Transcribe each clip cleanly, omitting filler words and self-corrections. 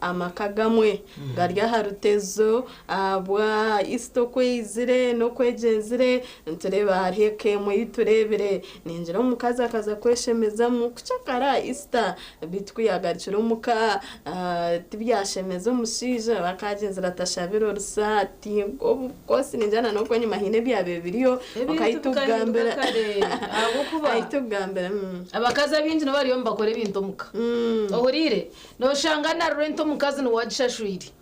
amaka gamwe garya harutezo abwa isto kwizire no kwegenzire ntureba harihe kemwe yiturebere ninjira omukazi akaza kweshemeza mu kucakara ista bitwiyagaricira omuka tibyashemeza omushiija bakagenzera tashabiro rusati obukosi ninjana no kwenye mahine byabe biriyo bakayitugambira ayitugambira abakazi abinji no bariyo mbakore bintu muka ohurire no shangana nto mukazi no wagishashwiri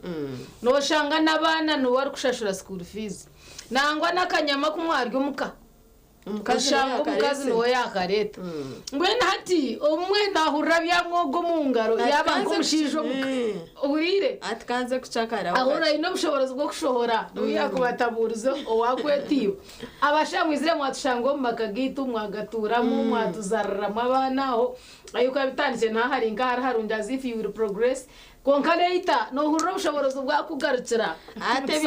no shanga nabana no wari kushashura school fees nangwa nakanyama kumwaryo muka mukazi no yakareta ngwena hati omwe nahurra byamwogo mungaro yabanko mushijo muka urire atkanze kucakara ahura ino bushoborozi bwo kushohora no yakubataburizo owakwetiyo abashamwizire mwatushango makagitu mwagatura mu mwatuzarra mabanaho ayuko bitandise ntahari ngara harunda as if you will progress konkaneita no hurra bushoborozi bwa kugarukira ate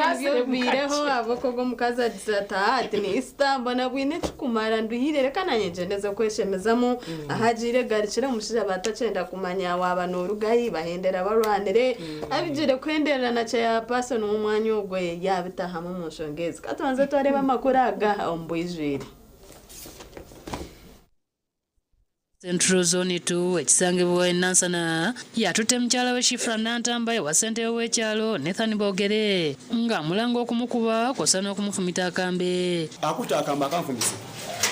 bireho aboko go mukaza disata ati ni istambo na bwine tukumara nduhirere kananye neza kweshemezamo ahagire garukira mushija batacenda kumanya waba no rugayi bahendera barwanire abigire kwendera na cya paso no mwanya ogwe yabitaha mu mushongezi katonze twareba amakuraga ombuyijire Central Zone 2 ekisangibwa enansana yatute mkyala w'Shifra Nantamba wa ssentebe w'ekyalo Nathan Bogere nga mulango okumukuba kw'ossa n'okumufumita akambe akuta akamba akanfumisa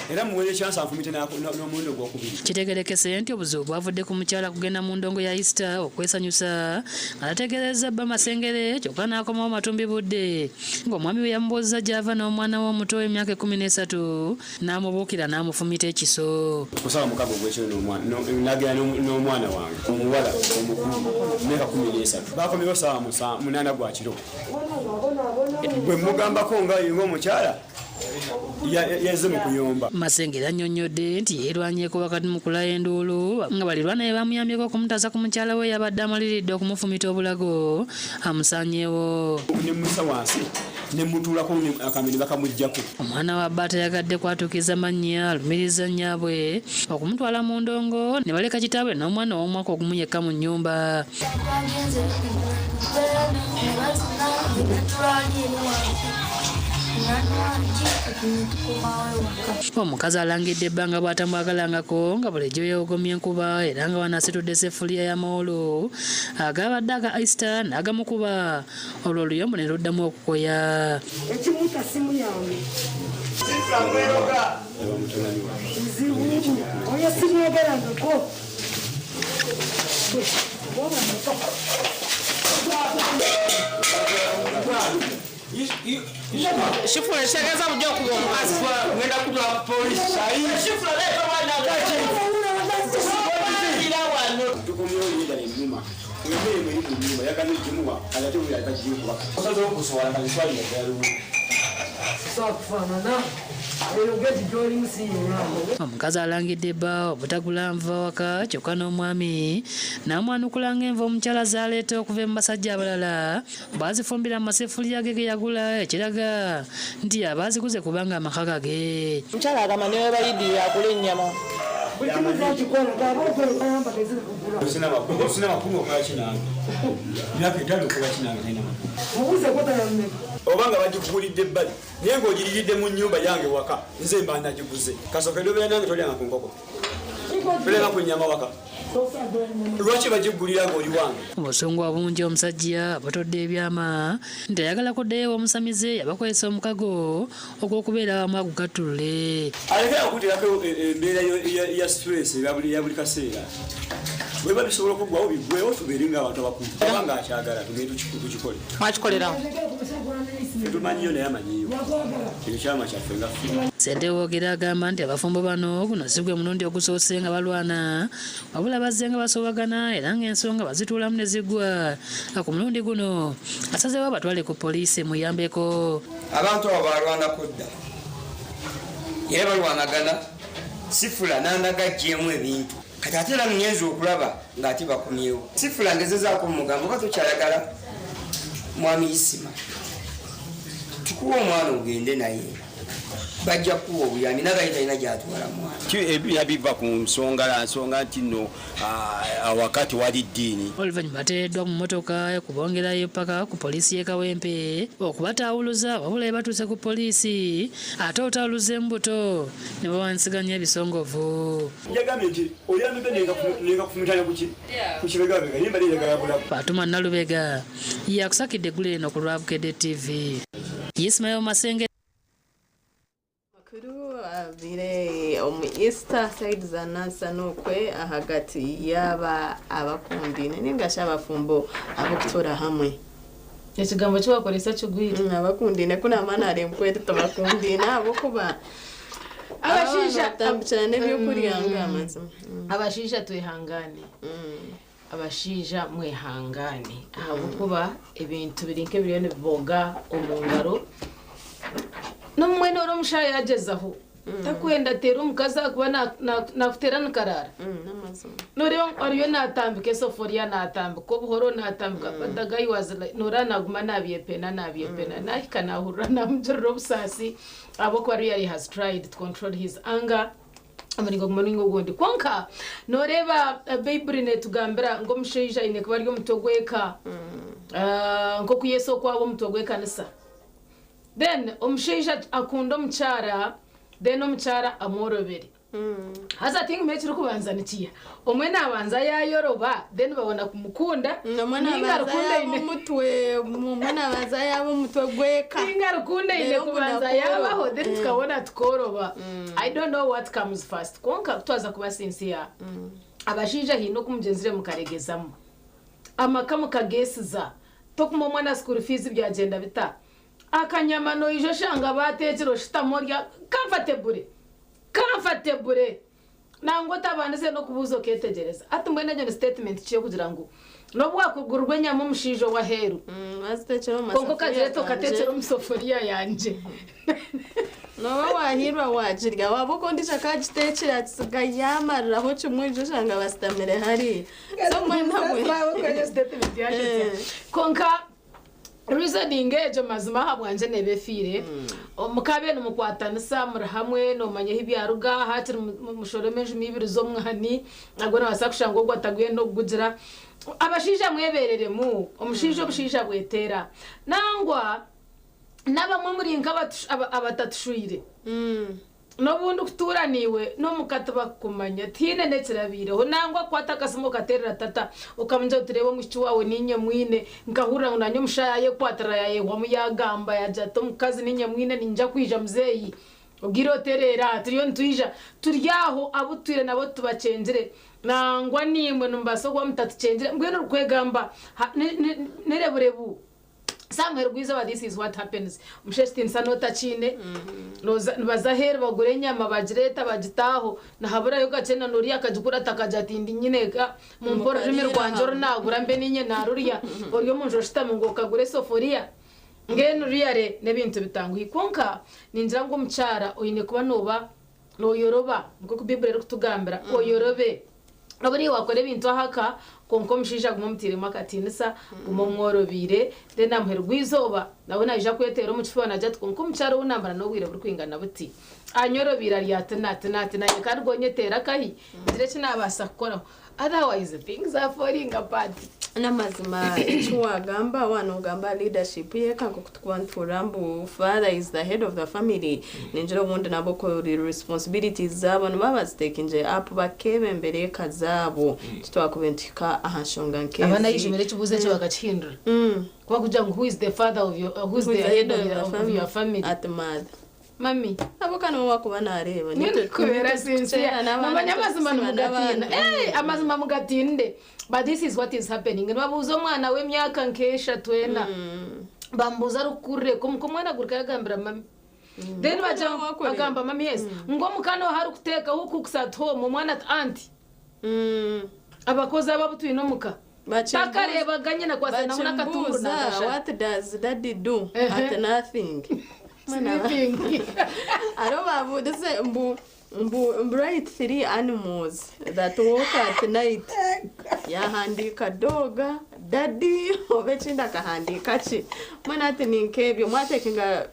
era muwere chance anfumite n'omulindo gw'okubiri kitegerekese nti obuzibu bwavudde ku mukyala kugenda mu ndongo ya Easter okwesanyusa alategereza bba Masengere kyokka n'akomawo matumbi budde ng'omwami we yamubuuza gy'ava n'omwana w'omuto w'emyaka 13 n'amubuukira n'amufumita ekiso kusaba mukago gw'ekyo nagera n'omwana wange omuwala omukulu myaka 13 bakomyewo saawa 8 gwa kiro bwe mugambako ng'omukyala yazze mu kuyomba Masengere annyonnyodde nti yeerwanyeko wakati mu kulaya enduulu nga balirwana ne bamuyambyeko okumutaasa ku mukyala we yabadde amaliridde okumufumita obulago amusaanyeewo ne musa wansi ne mutuulako akamini bakamuggyako omwana wa bba tayagadde kwatuukiza mannya alumiriza nnyabwe okumutwala mu ndongo ne baleka kitaabwe n'omwana w'omwaka ogumu yekka mu nnyumba omukazi alangidde ebbanga bw'atamwagalangako nga bulijjo yeegomye enkuba era nga wanasitudde sefuliya y'amawolo agabadde aga Easter n'agamukuba olwo oluyombo ne luddamu okukoya ekimuta simu yange oyo simwogerangako Shifura shagaza kujja kuba omukazi ngenda kutwa police sayi shifura leka wana gachi tukomyewo yinda n'ennuma emmere mwe eri ku nnyumba yagana egimuwa alate buli alikagimuwa osaze okusobola nga biswali yagaliwo sakufaanana erogeti gyolimusiinyaamu omukazi alangidde bba obutagula nva waka kyokka n'omwami n'amwanukula ng'enva omukyala z'aleeta okuva mu basajja abalala baazifumbira mu masefuliya ge yagula ekiraga nti abaaziguze kubanga amaka gage mukyala agamba ne we bayidirira akula ennyama buli kimu kyakikola gabaokolayamba tezikugula osina makumi okola kinange myaka 5 okola kinange tena mubuze kotayameka obanga bagikugulidde ebbali naye ng'ogiriridde mu nnyumba yange waka nze mba nagiguze kasookedde obeera nange tolyanga ku nkoko tolyanga ku nnyama waka lwaki bagigulira ng'oli wange obusungu obungi omusajja abatodde ebyama nti ayagala kuddeyo omusamize yabakozesa omukago ogw'okubeera wamu agugattulule alekera okuterako embeera ya stress ya buli kaseera bweba bisobola okuggwawo biggwewo tubeere ng'abantu abakulu obanga akyagala tugende tukikole mwakikolerawo tetumanyiyo naye amanyiyo ekyo kyama kyaffe nga ffe ssentebe Bogere agamba nti abafumbo bano guno si gwe mulundi ogusoose nga balwana wabula bazze nga basobagana era ng'ensonga bazituulamu ne ziggwa ku mulundi guno asazeewo abatwale ku poliisi muyambeko abantu abo balwana kudda era balwanagana Sifura n'andagajjeemu ebintu kati ate era ngenza okulaba ng'ate bakomyewo Sifura ngezezaako mugambo oba tokyayagala mwami Isima tukuwa omwana ogende naye bajja kuwa obuyambi nagaye talina gyatwala mwana yabiva ku nsonga nti nno wakati wali ddiini. Oluvannyuma bateereddwa mu mmotoka okubongerayo paka ku poliisi y'e Kawempe okubataawuluza wabula batuuse ku poliisi ate otawuluza embuto ne bawansiganya ebisongovu. Yagambye nti oyambye nenga kufumitana ku kibegabega naye mbali yagala Fatuma Nalubega yakusakidde eggulu eno ku Lwabukedde TV. Ismail Masenge bire omu Easter side za Nansanokwe hagati yaba abakundine ningasha abafumbo abokutora hamwe. Ekigambo kibakolesa kigwire. Abakundine kuna maana ali mkwete tabakundine abokuba abashisha tambukirane by'okuryanga amazima. Abashisha twihangane. Abashisha mwihangane ahokuba ebintu birinke biriyo niboga omungaro nomwene oro mushaya yagezaho takwenda tera omukazi akuba nakutera nikarara noreba ariyo natambika esoforia natambika obuhoro natambika badagayi wazila nora naguma nabyepena nahika nahurira namugirira obusasi abokuba really has tried to control his anger amaringo gumaningo gondi konka noreba Bible netugambira ngo musheija ine kuba ryo mutogweka ngo kuyeso kwabo mutogweka nisa then omusheija akunda omukyara then omukyara amworobere hasa tingi mechiro kubanza nikiya omwe nabanza yayoroba then babona kumukunda ninga rukunda ine mutwe mwana baza yabo mutwe gweka ninga rukunda ine kubanza yabaho then tukabona tukoroba. I don't know what comes first konka twaza kuba sincere abashija hino kumugenzire mukaregezamo amakamu kagesiza tokuma mwana school fees byagenda bita akanyamano ijo shanga batekero shitamorya comfortable nango tabandise no kubuzo ketegereza ati mwene nyo statement kiyo kugira ngo nobwa kugurwe nyama mushijo wa heru azitekero masafari konko kagere to katekero musoforia yanje no wahirwa wajirya wabo ndisha kagitekera tsigayamariraho kimwe shanga bastamere hari so mwana we ko statement yanje konka reasoning ejo mazima habwanje nebefire omukabe no mukwatanisa muri hamwe no manye hibyaruga hatiri mushoromeje mibiri zo mwani nagona basakushango gwataguye no kugira abashija mweberere mu omushijo bushija bwetera nangwa nabamwe muri nka abatatushwire nobundi kuturaniwe no mukataba kumanya tine nekirabire ho nangwa kwatakasimo katerera tata ukamnja turebo mushiki wawe ninye mwine nkahura nanyo mushaye kwatara yaye wamuyagamba yajato mukazi ninye mwine ninja kwija mzeyi ugiro terera turiyo ntwija turyaho abutwire nabo tubacengere nangwa nimwe numbaso kwa mutatucengere mbwene rukwegamba nereburebu Samuel Gwiza wa this is what happens mshestin sanota chine baza here bagure nyama bagireta bagitaho na habura yo gacena nuri akajukura takajatindi nyineka mu mporo rime rwanjoro nagura mbe ninye naruriya boryo munjo shitamu ngo kagure soforia ngene riyare nebintu bitanguye konka ninjira ngo mucyara oyine kuba noba no yoroba ngo ku Bible rero kutugambira oyorobe nobari wakore bintu haka konko mshija gumumtire makatinisa gumomworobire then amher gwizoba nabona ija kwetera umucifana jat konko mcharo unambara no wire buri kwingana buti anyorobira lyatina naye kargonye tera kahi ndire kinabasa gukora otherwise things are falling apart namazima ichuwagamba wanogamba leadership yekango kutwanturambu father is the head of the family ninjira ubundi nabo ko responsibilities zabo babazitekinje up bakebe mbere kazabo kitwakubentika ahashonga nke abana yishimire kibuze cyo bagachindura kuba kugira ngo who is the father of your who's the head of your family at mad mami abokana wakuba nareba kubera sincere namanyamazima mugatina amazima mugatinde but this is what is happening babuza umwana w'emyaka nkesha twena bambuza rukure kumwana gurika yagambira mami then bagamba mami yes ngo mukano hari kuteka huku kusat home umwana auntie abakozi ababutuye no muka bakareba ganye na kwasa naona katunguru nagasha what does daddy do at nothing sleeping aroba budese mbu bright 3 animals that walk at night yahandika doga daddy obechinda kahandika chi mwana ati ninkebyo mwatekinga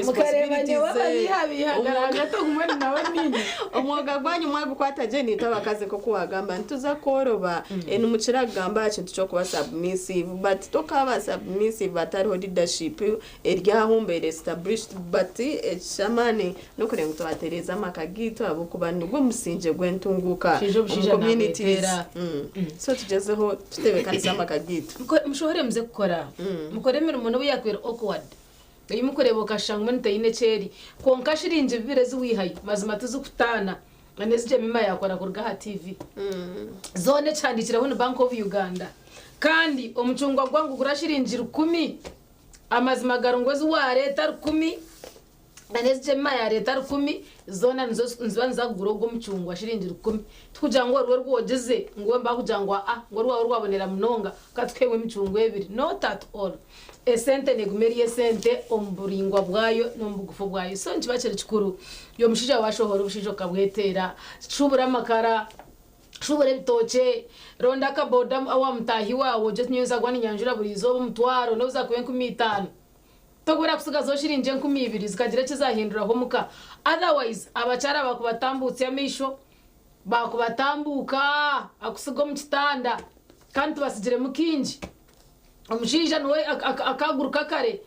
mukarebanye wababihabihagara hagati umwene nawe nini umwuga gwanyu mwagukwata je nitaba akazi ko kuwagamba ntuza koroba n'umucira gamba ikintu cyo kuba submissive but tokaba submissive batariho leadership eryahumbe established but shamani no kurenga tubatereza makagito abo kubana ubwo musinje gwentunguka communities so tugezeho tutebekaniza makagito mushobore muze gukora mukoremera umuntu wiyakwera awkward iyo mukorebo kashanga umuntu tayine ceri konka shirinje bibirezi wihaye mazima tuzukutana anezije mima yakora kurga TV zone candikira hano Bank of Uganda kandi omucungwa gwangu gurashirinjira 10 amazima garongozi wa leta 10 anezije mima ya leta 10 zona nzwanza gurogo mucungwa shirinjira 10 tukuja ngo rwogeze ngo mba kujangwa ngo rwabonera munonga katwewe mucungwa 2 not at all esente negumeriye sente omburingwa bwayo nombugufu bwayo so nchibachere chikuru yo mushija washohora ubushijo kabwetera shubura makara shubure bitoche ronda kaboda awa mtahi wawo je nyeza gwani nyanjura burizo mutwaro noza kuyenku 5 togura kusiga zo shirinje 2 zikagira kizahindura ho muka otherwise abacara bakubatambutse amisho bakubatambuka akusigo mu kitanda kandi tubasigire mukinji omushija nowe akaguruka kare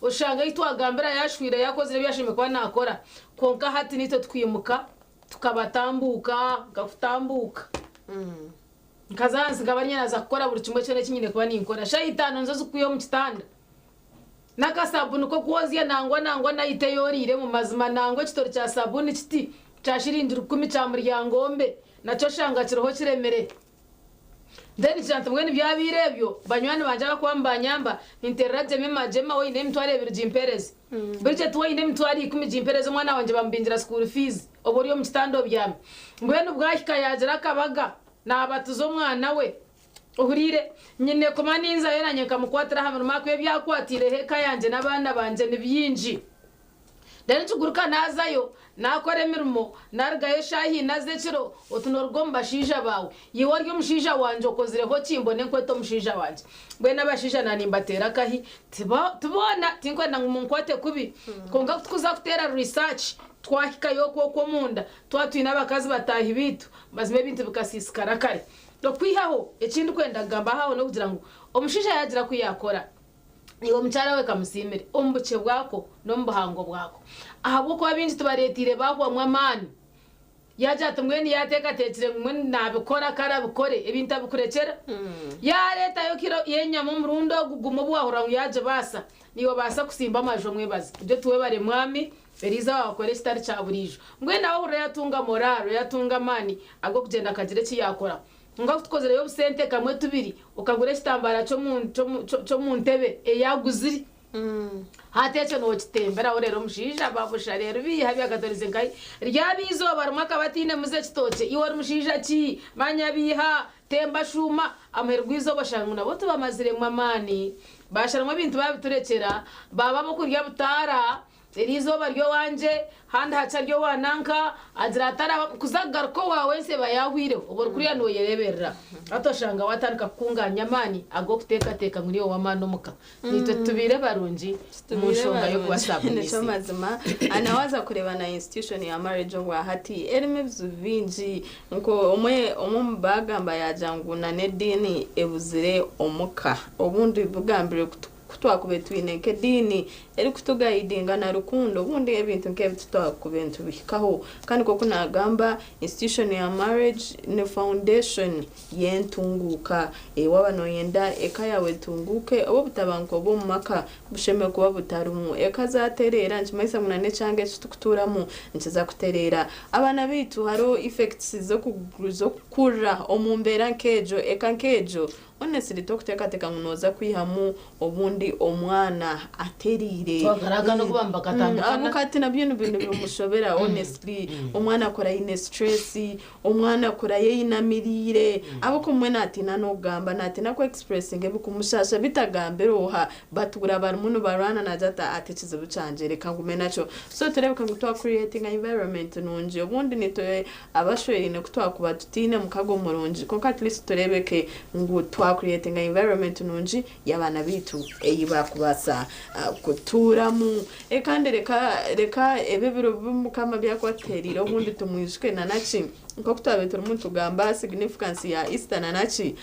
ushanga yitwagambira yashwira yakoze byashime kwa nakora konka hati nito twimuka tukabatambuka gakutambuka nkazansi gabanyana za gukora buri kimwe cyane kinyine kuba ninkora shayitano nzo kuyo mu kitanda nakasabuni ko kuozia nangwa nayite yorire mu mazima nangwa kitoro cya sabuni kiti cyashirindira 10 cya muryangombe naco shanga kiroho kiremere Then chanta mweni byabirebyo banywani banjaga kwamba nyamba interraje mema we ine mtware ebiri jimperez birije tuwa ine mtwari 10 jimperez mwana wanje bambinjira school fees oboriyo mu kitando byame mbwene bwahika yajira kabaga nabatuzo mwana we uhurire nyine komaninza yeranye kamukwatira hamwe makwe byakwatire heka yanje nabana banje nibyinji Then tuguruka nazayo nakore mirimo nargaye shahi nazekiro otunorgomba shija bawe yiwaryo mushija wanje okozireho kimbone nkweto mushija wanje bwe nabashija nanimbatera kahi tubona tinkwe nangumunkwate kubi konga tukuza kutera research twahika yoko munda twatwina abakazi batahi bitu bazime bintu bikasisikara kare dokwihaho ekindi kwenda gamba hawo no kugira ngo omushija yagira kuyakora niwo mchara we kamusimire ombuche bwako no mbuhango bwako ahabo ko abindi tubaretire bakwa mwamani yaja tumweni yateka tekire mwe nabikora karabikore ebintu abikurekera ya leta yo kiro yenya mu murundo gugumo bwahura yaje basa niwo basa kusimba amajo mwebaze ibyo tuwe bare mwami beriza wakore stari cha burijo mwe nawo ura yatunga moraro yatunga mani ago kugenda akagire ki yakora ngo tukozere yo sente kamwe tubiri ukagure kitambara cyo mu ntebe eyaguziri hatetse no kitembera orero mushija babusha rero biha byagadorize ngai ryabizo barumaka batine muze kitoke iwo mushija ki manya biha temba shuma amerwizo bashangu nabo tubamazire mwamani basharamwe bintu babiturekera baba bo kurya butara Erizo baryo wanje handi hacaryo wananka aziratara kuzagaruko wawe se bayahwire ubwo kuriya no yereberera atoshanga watanka kunganya mani ago kuteka nguriyo wamano muka nitwe tubire barunji mushonga yo kwasabu nico mazima anawaza kureba na institution ya marriage ngo hati erime bzuvinji nko omumbaga yajanguna nedini ebuzire omuka obundi bugambire kutwakubetwine ke dini eri kutugayidinga na rukundo bundi ebintu nkebyo tutwakubentu bikaho kandi koko nagamba institution ya marriage ne foundation yentunguka wabano yenda eka yawe tunguke obo butabanko bo maka busheme kuba butarumu eka zaterera nchimaisa munane change tukuturamo nchiza kuterera abana bitu haro effects zo kukura omumbera nkejo eka nkejo honestly tokuteka ngunoza kwihamu obundi omwana aterire twagaraga no kubamba katandukana abukati nabyo bintu bimushobera honestly omwana akora ine stress omwana akora yinamirire abako mwe natina no gamba natina ko expressing ebukumushasha bitagamberoha batugura barumuno barana najata atekize bucanjere kangume naco so turebuka ngutwa creating an environment nunje obundi nito abashwere ne kutwa kuba tutine mukago murunji konka at least turebeke ngutwa twa creating environment nunji y'abana bitu eyibakubasa kuturamu kandi reka ebibiro bimukama byakwateriro ubundi tumwishwe na nachi nko kutwabetera umuntu gamba significance ya Easter na nachi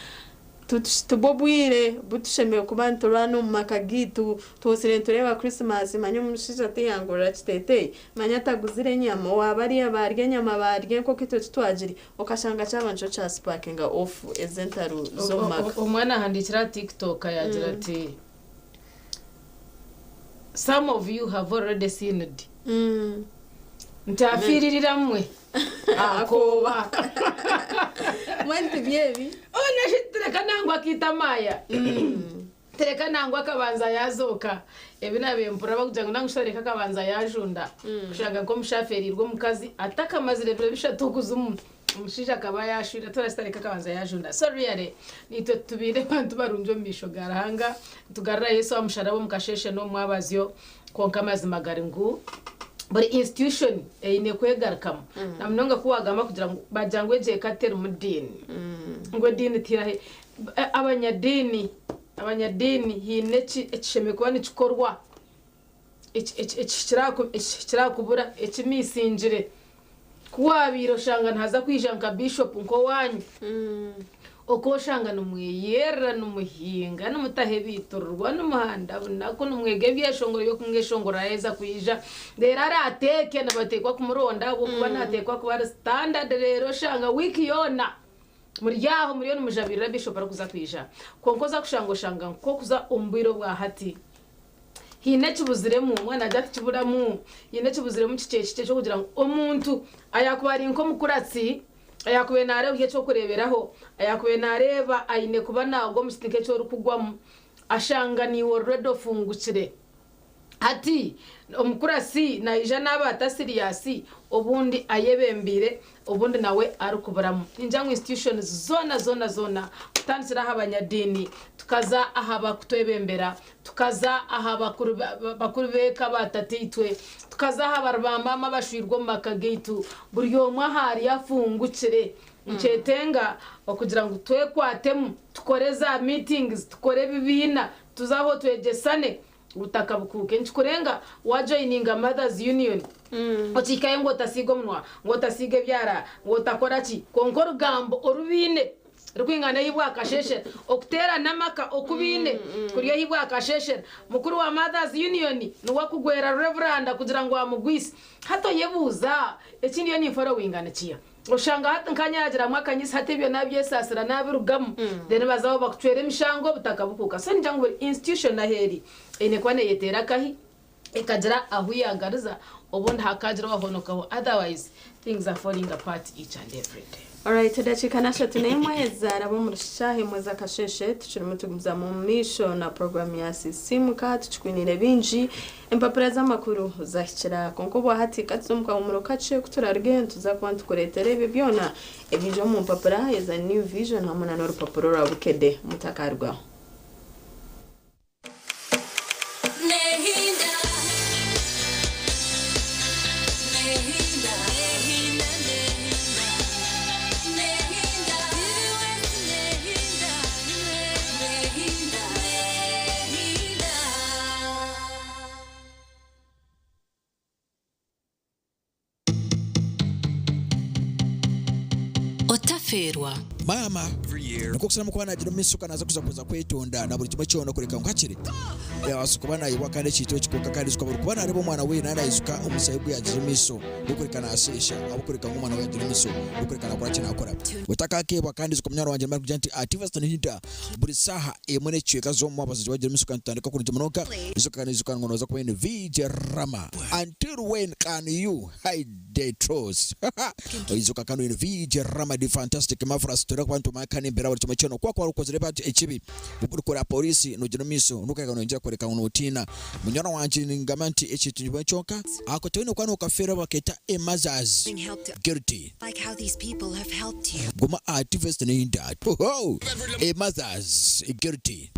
tubobwire butushemeye kuba nturano mu makagitu twosire tureba Christmas manyo mushija tiyangura kitete manya taguzire nyama wabari abarye nyama barye nko kito twajiri okashanga cyabanjo cha sparking off ezentaru zo maka umwana handikira TikTok yagira ati some of you have already seen it ntafiririra mwe akoba mwente byebi ona shitreka nangwa kitamaya tereka nangwa kabanza yazoka ebinabe mpura bakugira ngo nangushareka kabanza yajunda kushaka ko mushaferi rwo mukazi atakamazire bire bishatukuza umushija akaba yashira turastareka kabanza yajunda sorry yare nito tubire bantu barunjo misho garahanga tugarra Yesu amushara bo mukasheshe no mwabazyo konka mazima garingu buri institution ine kwegarkam namnonga kuwagama kugira ngo bajangwe je katera mudini ngo dini tirahe abanyadini hineci ekisheme kuba nikikorwa kirakubura ekimisinjire kuwabiro shanga ntaza kwijanka bishop nko wanyu oko shanga numweyera numuhinga numutahe biturwa numuhanda nako numwege byeshongoro yo kumweshongora heza kuyija rero arateke nabatekwa kumuronda bo kuba natekwa kuba standard rero shanga wiki yona muryaho muri yo numujabira bishop arakuza kwija konkoza kushango shanga nko kuza umbiro bwa hati hine kibuziremu mwana ajya kiburamu hine kibuziremu kicece cyo kugira ngo omuntu ayakubari nko mukuratsi ayakube nareba gihe cyo kureberaho ayakube nareba ayine kuba nago musitike cyo rukugwamo ashanga ni already fungukire ati omukurasi naija nabata serious obundi ayebembire obundi nawe arukuburamu injangu institutions zona kutansira abanyadini tukaza ahaba kutwebembera tukaza ahaba bakurubeka batatitwe tukaza ahaba mama bashwirwa makageitu buri yomwe hari yafungukire ncetenga okugira ngo twekwatemu tukoreza meetings tukore bibina tuzaho twegesane utaka bukuke nchikurenga wajoininga mothers union ochikaye ngo tasigo mnwa ngo tasige byara ngo takora ki konkoro gambo orubine rwingana yibwa kasheshe okutera namaka okubine kuriyo yibwa kasheshe mukuru wa mothers union nuwa kugwera reverend kugira ngo amugwisi hato yebuza ekindi yo ni following anachiya ushanga hata nkanyagira mwakanyisi hatebyo nabyesasira nabirugamu then bazaho bakutwere mishango butakabukuka so njyango institution na heri ene kwane yetera kahi ikagira aho yagariza ubundi hakagira wahonokaho otherwise things are falling apart each and every day. Alright, tudachikanasha tunemweza rabo murushahe mweza kasheshe tuchirimo tugumza mu misho na program ya sisimuka tuchikwinire binji empapura z'amakuru zahikira konko bwa hati katsumka umuro kace kuturarge tuza kwantu kuretere bibyona ebijo mu mpapura ya New Vision hamuna no rupapuro rabukede mutakarwa. Otaferwa mama nuko kusema kwa nagira misuka naza kuza kwetonda na buri kimwe cyono kureka nkakire yasukubana yiwa kandi cyito kikoka kandi sukaba kubana rebo mwana we nana izuka umusayibwe yagira miso ukurikana asesha abukurika nk'umwana we yagira miso ukurikana kora cyane akora utakakebwa kandi sukumnyaro wanje mara kujanti activist nihita buri saha emone cyeka zo mu abazi wagira miso kandi tandika kuri jimonoka izuka kandi izuka ngono za kubene VJ Rama until when can you hide the truth izuka kandi VJ Rama the fantastic mafras tora kwantu makane mbera buri cyano kwa ukozere bati ekibi bukora polisi nugira miso nukaga nonje koreka unotina munyana wanje ningamanti ekitunjwe cyoka akotene kwano kafera baketa emazaz guilty like how these people have helped you goma activist in that oh emazaz guilty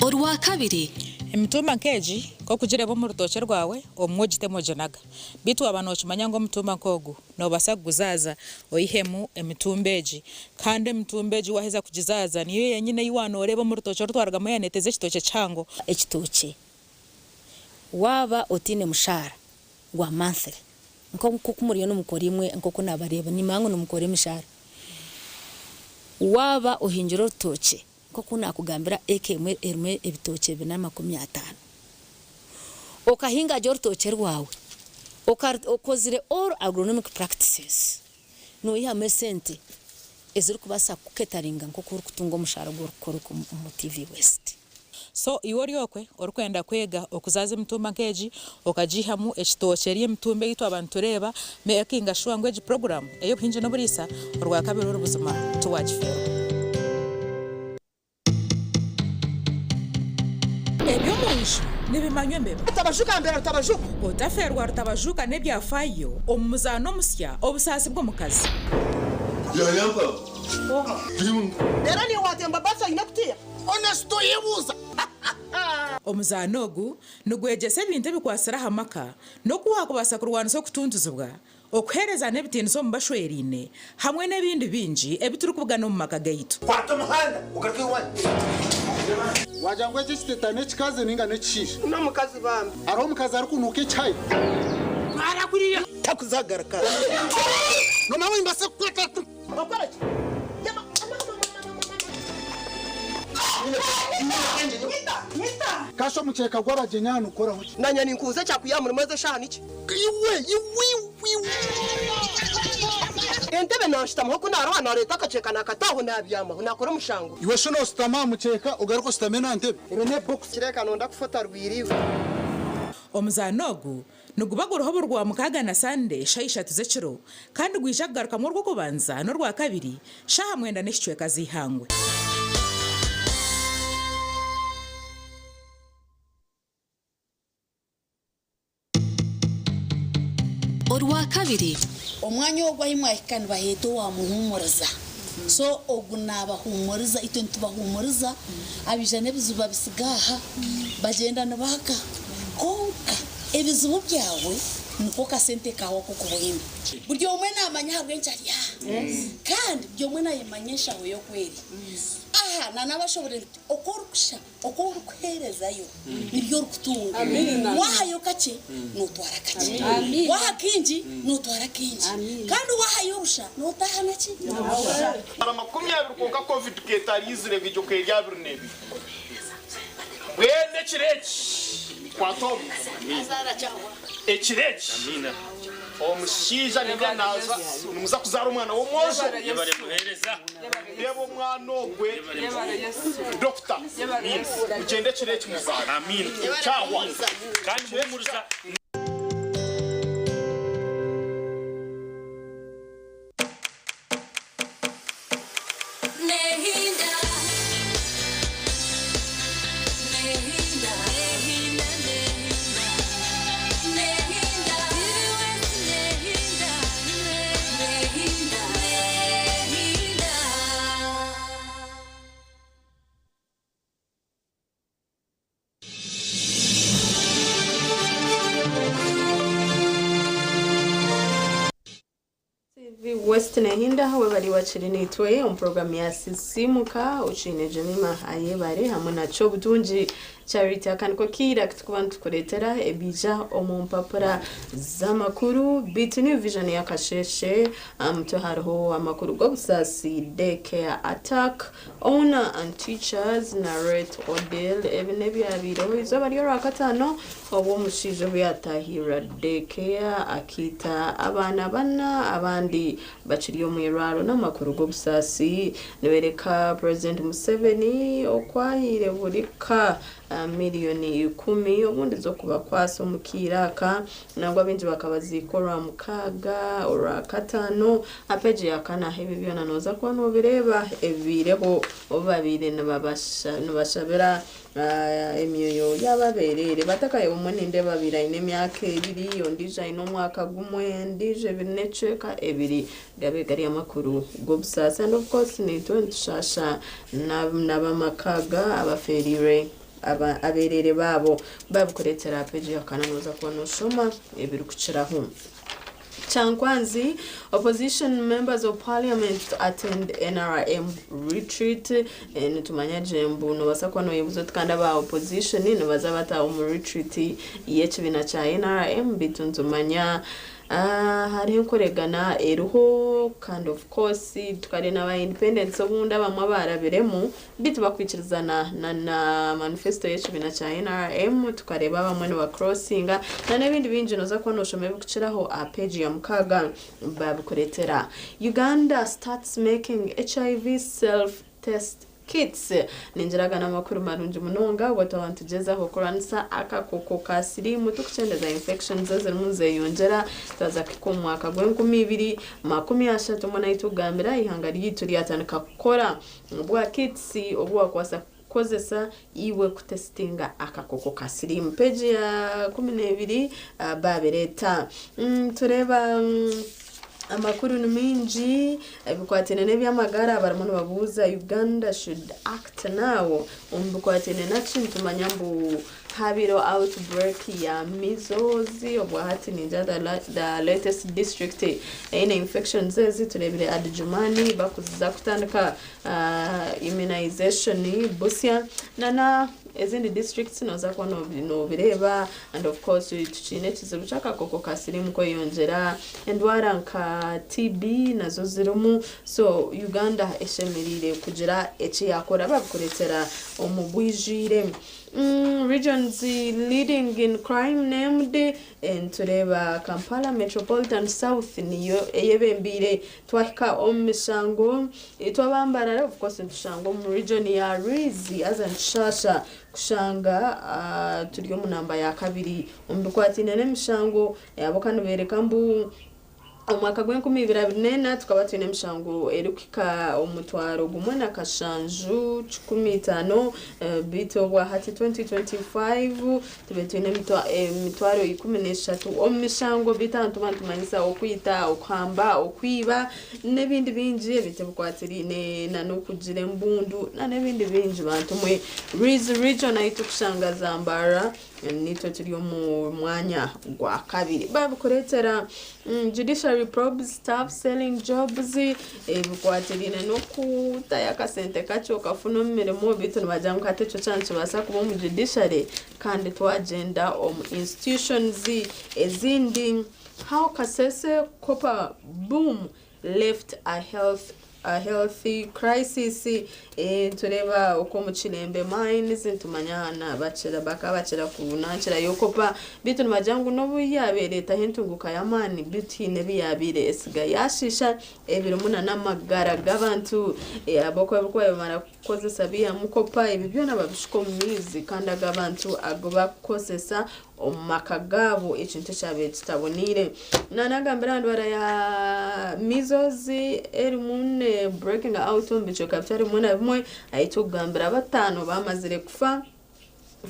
Orwa kabiri Emitumba nkeji ko kugire bo mu rutoke rwawe omwogitemo jenaga bitu abantu okimanya ngo mutumba nkogu no basaguzaza oyihemu emitumbeji kandi emitumbeji waheza kugizaza niyo yenyine yiwano rebo mu rutoke rutwaraga moyaneteze kitoke cyango ekitoke waba otine mushara gwa monthly nko kumuriyo n'umukori imwe nko kunabareba ni mango n'umukori mishara waba ohinjiro rutoke nko kunakugambira ekemwe erme ebitoke bina50 okahinga jo rutoke rwawe okozire all agronomic practices no ya mesente eziri kubasa kuketaringa nko kuri kutunga umushara gwo ku TV West. So iwori okwe orukwenda kwega okuzaza emitumba nkeji okajihamu ekitoke eri emitumba yitu abantu reba making sure ngo egi program eyo hinje no burisa orwa kabiri orubuzima tuwajifero ebyo munshi nibimanywe mbebe tabashuka mbere tabashuka otaferwa rutabajuka nebyafayo omuzano musya obusasi bwo mukazi yayamba era ni watemba basa inakutia honesto yebuza omuzano ogu nugwegese ebintu bikwasira hamaka no kuhakubasa kurwanisa okutunduzibwa okuhereza n'ebitiniso mu bashwerine hamwe n'ebindi bingi ebituri kubugana mu maka gaitu kwata muhanda ugaruke wanje wajangwe chisitetane chikaze ninga nechisha no mukazi bambi aro mukazi ari kunuke chai mara kuriya takuzagaraka no mawe imbase kwata bakora kasho mucheka gwara jenyana ukora hoki nanya ninkuze cyakuyamura maze shana iki iwe entebe nashita muho kunara wana leta akaceka nakataho nabyama nakora mushango iwe shono stama mucheka ugaruko stamena ntebe irene box kireka nonda kufata rwiriwe omuzano ogu nugubagura ho rwa mukaga na Sunday shaisha tuzekiro kandi gwishagaruka mu rwo kubanza no rwa kabiri shaha mwenda n'ishweka zihangwe orwa kabiri omwanya wo gwahimwa ikani baheto wa muhumuriza so ogunaba humuriza ito ntubahumuriza abijane bizuba bisigaha bagenda nabaka konka ebizubu byawe nuko kasente kawo ko kubuhimba buryo umwe namanya habwe ncariya kandi byo umwe nayimanyesha we yo kweri aha nanabashobore okorukusha okorukuherezayo nibyo rukutunga wahayo kace nutwara kace waha kinji nutwara kinji kandi wahayo rusha nutahana ki ara 20 konka covid ketalizire gijo kya birnebi wene kireki kwatom azara cyawa ekireki amina omushiza ninga naza numuza kuzara umwana wo mwozo yebare muhereza yebo mwana ogwe doctor ugende kireki muzara amina cyawa kandi muhumuriza West Nehinda hawe bari wachirinitwe program ya sisimuka uchine Jemima haye bari hamwe na cyo butunji charity akaniko kira kubantu kuretera ebija omumpapura zamakuru bitini vision ya kasheshe amto hariho amakuru go busasi daycare attack owner and teachers narrate ordeal ebinebi abiro izo bari rakatano obo mushijo byatahira daycare akita abana bana abandi baciriyo mu iraro n'amakuru go busasi nebereka President Museveni okwahire burika miliyoni 10 ubundi zo kuba kwaso mukiraka nangwa binji bakabazikora mukaga ora katano apeje yakana hebi byona noza kwa no bireba ebireho obabire nabashabera emyoyo yababerere batakaye umuninde babira ine myaka 2 yondija ino mwaka gumwe ndije bineceka ebiri gabegari amakuru go busasa and of course ni 20 shasha nabamakaga abaferire aberere babo babukuretera page yakananuza kubona ushoma ebiri kuciraho. Chankwanzi, opposition members of parliament attend NRM retreat and tumanya jembu no basakwa no yebuzo tukanda ba opposition no bazabata mu retreat yechibina cha NRM bitunzumanya hari nkoregana eruho kind of course tukare n'aba independent so bunda bamwe barabiremo bitu bakwikirizana na manifesto yechibina cha NRM tukareba bamwe no crossinga na n'ibindi binjino za kwa no shome bukiraho a page ya mukaga babukuretera. Uganda starts making HIV self test kits ninjiraga n'amakuru marungi munonga watawantugezaho kuranisa akakoko ka sirimu tukucendeza infections z'ezimunze yongera taza ku mwaka gwa 2030 mona itugambira ihanga ryitu ryatandika gukora bwa kits obwa kwasa kozesa iwe kutestinga akakoko ka sirimu. Page ya 12 babereta tureba amakuru mingi bikwatene nebyamagara baramuntu babuza Uganda should act now umbukwatene nakintu manyambu habiro outbreak ya measles obwahati ninja the latest district in infections turebire adjumani bakuza kutandika immunization Busia nana ezindi districts noza kwa no bireba and of course tuchine kizibu cyakakoko kasirimu ko yongera endwara nka TB nazo zirumu so Uganda eshemerire kugira eki yakora bakuretera omugwijire. Regions leading in crime named and tureba Kampala Metropolitan South niyo eyebembire twahika omishango itwabambara of course tushango mu region ya Rizi azanshasha kushanga turiyo mu namba ya kabiri umbikwatine nemishango yabo kanu berekambu umwaka gwa 2024 tukaba twine mishango erukika omutwaro gumwe na kashanju 15 bito bwa hati 2025 tubetwine mitwaro 13 omishango bitantu bantumanyisa okwita okwamba okwiba nebindi binji bitebukwatirine na nokugire mbundu na nebindi binji bantumwe region ayitukushanga Zambara nito turi mu mwanya gwa kabiri babukuretera judiciary probes staff selling jobs bukwatirine no kutaya kasente kacho kafuno mirimo bitu nabajanga katecho chance basa kuba mu judiciary kandi to agenda institutions ezindi how Kasese copper boom left a healthy crisis tureba uko mu Kilembe mines ntumanyana bacira bakabacira kunanchira yokopa bitu nabajanga no buyabereta hentunguka yamani bitine biyabire esiga yashisha ebirumuna namagara gabantu aboko bukwaye mara kozesa biya mukopa ibibyo nababishiko mizi kandi agabantu agoba kozesa omakagabo ekintu kyabe kitabonire nanagambira ndwara ya measles erimune breaking out mbicho kapitari muna bimwe ayitugambira batano bamazire kufa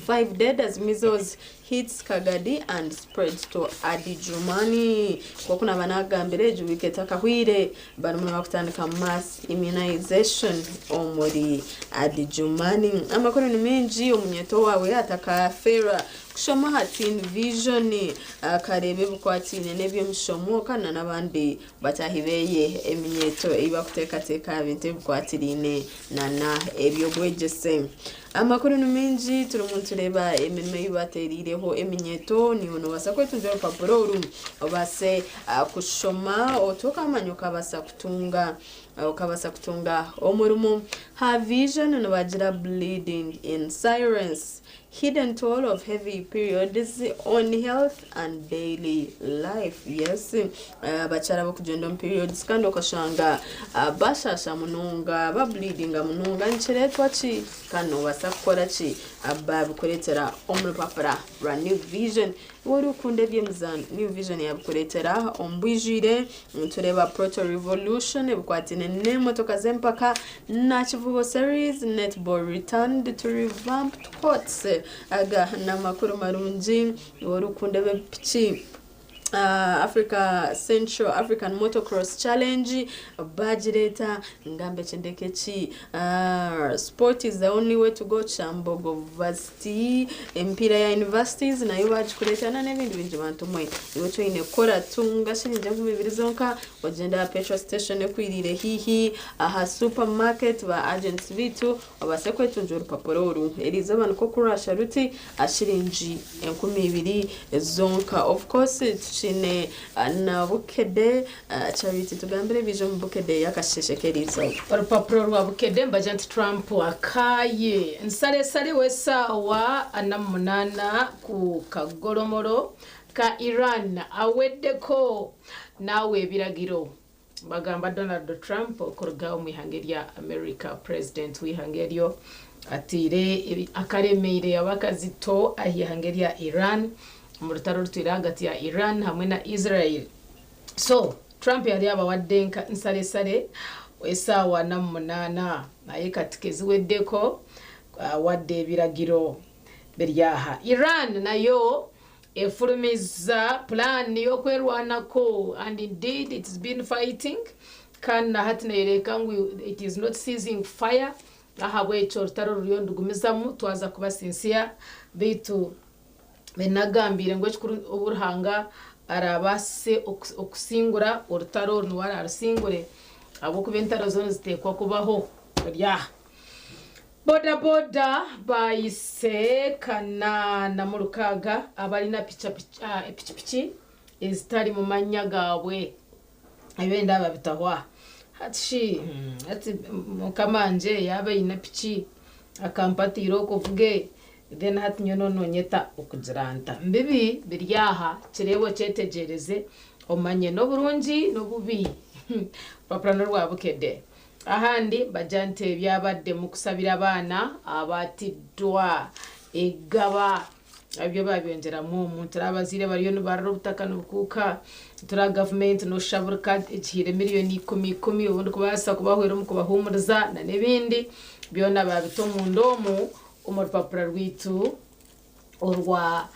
5 dead as measles hits Kagadi and spreads to Adjumani kwa kuna banagambire juwiketa kahwire barumuna bakutandika mass immunization omuri Adjumani. Amakuru ni menji omunyeto wawe ataka fera kushoma hatin vision karebe bukwatine nebyo mishomo kana nabandi batahibeye eminyeto iba kutekateka binte bukwatirine nana ebyo bwegese. Amakuru ni menji turumuntu reba emirimo yibaterireho eminyeto ni ono basakwe tunjero papuro uru obase kushoma otoka manyoka basa kutunga ukabasa kutunga omurimo ha vision no bagira bleeding in silence hidden toll of heavy periods on health and daily life. Yes, bachara bakugenda periods kandi okashanga bashasha mununga ba bleeding mununga nchiretwa chi kano basakora chi ababukoretera omurupapura ra new vision woru kunde byemzan new vision yabukoretera ombwijire tureba proto revolution bukwatine ne motoka zempaka na Kivubo series netball returned to revamped courts aga na makuru marunji woru kunde bepichi Africa Central African Motocross Challenge Bajireta ngambe chendekechi sport is the only way to go Chambogo Varsity empira ya universities na iwa chukuletana n'ebintu bingi bantu mwe iwe cyo inekora tunga shirinje nk'ibibiri zonka wagenda petrol station ekwirire hihi aha supermarket ba agents bitu abase kwetunja urupapuro uru erizo abantu ko kurasha ruti ashirinji 12 zonka of course chine na bukede charity tugambire vision bukede yakasheshekeriza urupapuro rwa bukede mbajenti Trump akaye nsare wesawa anamunana ku kagoromoro ka Iran aweddeko nawe biragiro bagamba Donald Trump okorga omwihangerya America president wihangeryo atire akaremeire abakazito ahihangerya Iran mu rutaro rutira hagati ya Iran hamwe na Israel. So Trump yari abawaddenka nsare wesawa namunana naye katikezi weddeko wadde biragiro beryaha. Iran nayo efulumiza plan yo kwerwanako and indeed it's been fighting kana hatnereka ngo it is not ceasing fire ahabwe cyo rutaro ruyondugumizamu twaza kubasinsiya bitu benagambire ngo chikuru uburhanga arabase okusingura urutaro n'wara arasingure abo kubentaro zone zitekwa kubaho rya boda bayise kana na murukaga abali na pichipichi izitari mu manyagawe abenda babitahwa hati mukamanje yabe ina pichi akampatiro kuvuge then hati nyono nyeta okujiranta mbibi biryaha kirewe cyetegereze omanye no burungi no bubi paprano rwa bukede ahandi bajante byabadde mu kusabira abana abatidwa egaba abyo babyongera mu muntu abazire bariyo n'barro butakano bukuka tura government no shaburka ikire miliyoni 10 ubundi kubasa kubahwera mu kubahumuriza na nebindi byona babito mu ndomu umurupapuro rwitu urwa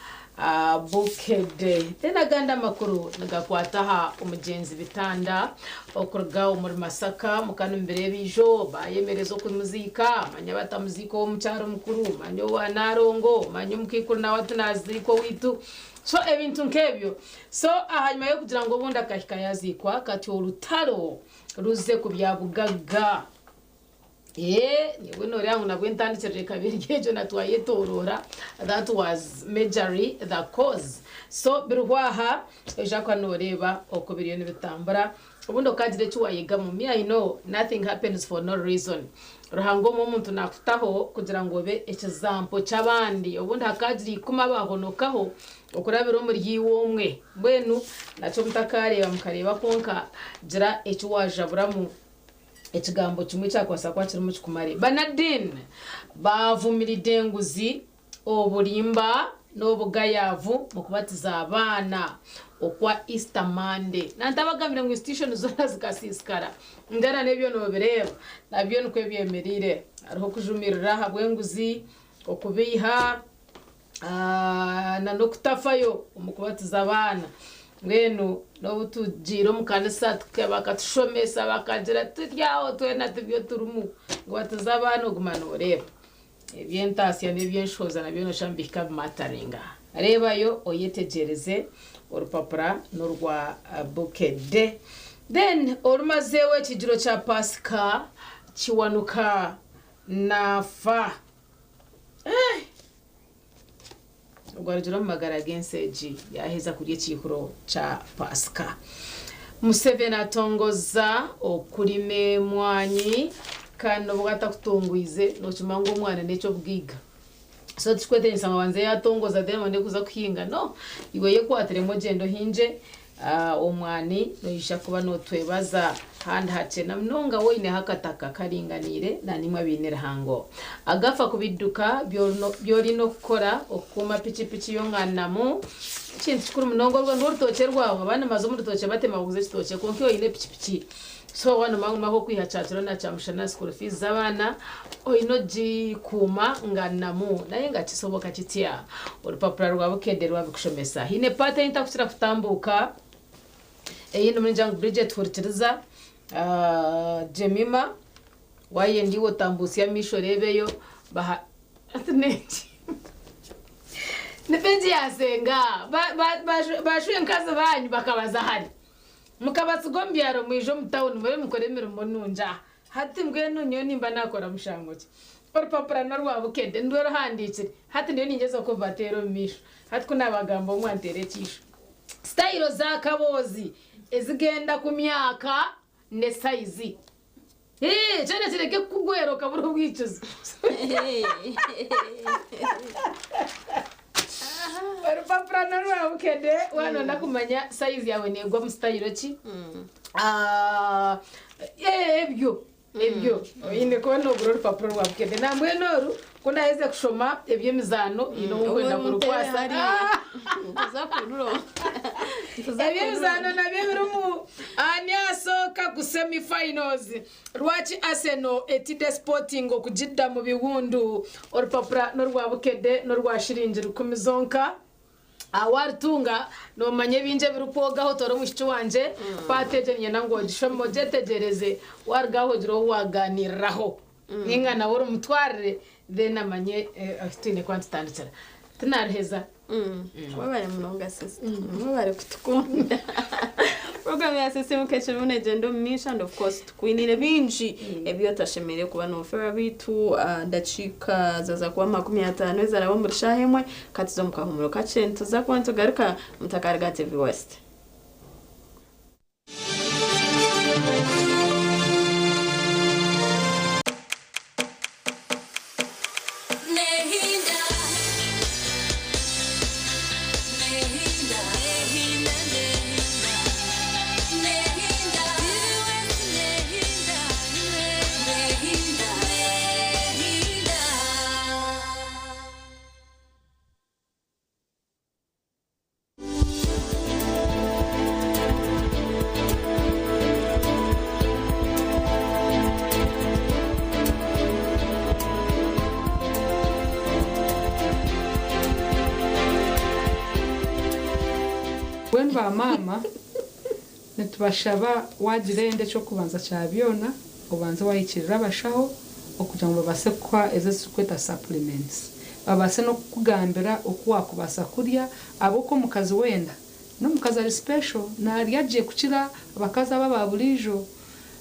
bukede tena ganda makuru nagakwataha umugenzi bitanda okurga umuri Masaka mukano mbere bijo bayemerezo ku muzika manya batamuziko wo mucyaro mukuru manyo wa narongo manyo mukikuru na watunaziko witu so ebintu nkebyo so ahanyuma yo kugira ngo bunda kahika yazikwa kati urutaro ruze kubyabugaga niwe nori yangu nabwentandikire kabiri gejo natwaye torora that was majorly the cause so birwaha eja kwa noreba okubiriyo nibitambara ubundo kagire cyo wayiga mu I know nothing happens for no reason ruhango mu muntu nakutaho kugira ngo be ekizampo cyabandi ubundi hakagiri kuma bahonokaho okurabira muri yiwomwe bwenu naco mutakareba mukareba konka gira ecyo wajaburamu ekigambo kimwe cyakwasa kwa kirimo kikumare banadin bavumiride nguzi obulimba n'obugayavu mu kubatiza abana okwa Easter Monday nantabagamire ngo institution zona zikasiskara ndana nebyo no bireba nabyo nko byemerire ariho kujumirira habwe nguzi okubiha na nokutafayo mu kubatiza abana ngeno no tujiro mukanisa tukabakatushomesa bakagira turyaho twena tubyo turumu ngo batuzabana gumana ureba ebyentasi n'ebyenshoza nabyo no shambika mataringa arebayo oyetegereze urupapura n'urwa bukede then orumazewe kijiro cha Pasika kiwanuka nafa Ugwarujura magara genseji yaheza kurye chikuro cha Pasika. Museveni atongoza okurime mwanyi kano bwata kutonguize no chimango mwana necho bwiga. So tukwete nsanga wanze yatongoza demo ndekuza kuhinga no iwe yekwatere mojendo hinje omwani no yisha kuba no twebaza handi hace na mnonga woine hakataka karinganire na nimwe binira hango agafa kubiduka byori no kukora okuma pichipichi yonganamu ikintu kikuru munongo rwo n'urutoke rwawe abana maze mu rutoke batema guze kitoke konke oyine pikipiki so wana mangu mako kwihacatiro na chamushana school fees z'abana oyino jikuma nganamu naye ngakisoboka kitia urupapuro rwa bukede rwa bikushomesa hine pate intakusira kutambuka eyino mwenjangu Bridget Hortiriza Jemima waye ndiwo tambusi ya misho rebeyo baha atineki nipenzi yasenga bashuye nkaza banyu bakabaza hari mukabatsigombyaro mwijo mutawuni muri mukoremera umununja hati mbwe nunyo nimba nakora mushangoki urupapuro narwa bukede ndoro handikire hati ndiyo ningeze ko batero misho hati kuna bagambo mwanterekisha style za kabozi ezigenda ku myaka ne size cyane kireke kugwero kaburo bwicuza urupapuro narwa bukede wano nakumanya size yawe negwa mu style ki ebyo ine ko no gro urupapuro rwa bukede nambwe noru kuna heze kushoma ebyemizano ino ngwenda kurukwasa tuzakururo ebyemizano nabyo birumu anyasoka ku semi finals rwachi Arsenal etide Sporting okujidda mu biwundu urupapuro no rwa bukede no rwa shiringi rukumizonka awartunga no manye binje birupogaho toro mushiki wanje pateje nyina ngo gishomo jetegereze wargaho jiro waganiraho ninga na woro mutwarire then amanye afitine kwantanditsara tunarheza wabare munonga sister wabare kutukunda program ya sisi mukechero munegendo misha and of course tukwinire binji ebyo tashemere kuba no fera bitu ndachika zaza kwa 15 ezara bo shahemwe katizo mukahumuro kacento za kwanto garuka mutakarga TV West ba mama netubashaba wagirende cyo kubanza cyabyona ubanza wayikirira abashaho okugira ngo babase kwa ezesukweta supplements babase no kugambira okuwakubasa kurya aboko mukazi wenda no mukazi ari special naryaje kukira abakaza baba bulijo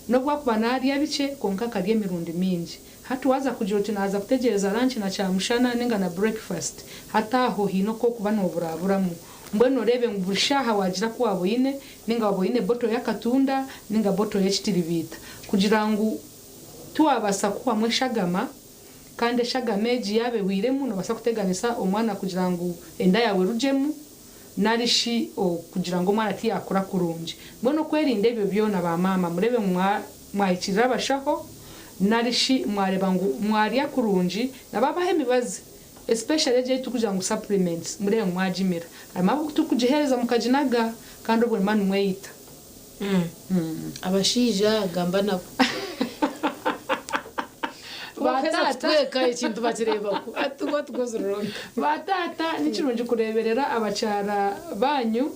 no bwakuba narya bice konka karye mirundi mingi hatu waza kugira uti naza kutegereza lunch na chamushana ninga na breakfast hata aho hino ko kuba no buraburamu mbweno rebe ngubushaha wagira ko waboyine ninga waboyine boto yakatunda ninga boto y'ekitiribita kugira ngo tuwabasa kuba mweshagama kandi shagameji yabe wiremu no basa kuteganisa umwana kugira ngo enda yawe rujemu narishi kugira ngo mwana ati yakora kurunje mbweno kwerinde ibyo byona ba mama murebe mwayikirira abashaho narishi mwareba ngo mwariya kurunji nababa hemibaze especially je tukuja ngo supplements murebe mwajimira arimo tukujihereza mukajinaga kandi ubwo manu mweyita abashija gamba nabo batata ikintu bakireba ko atugo tugozuroro batata nikirunje kureberera abacara banyu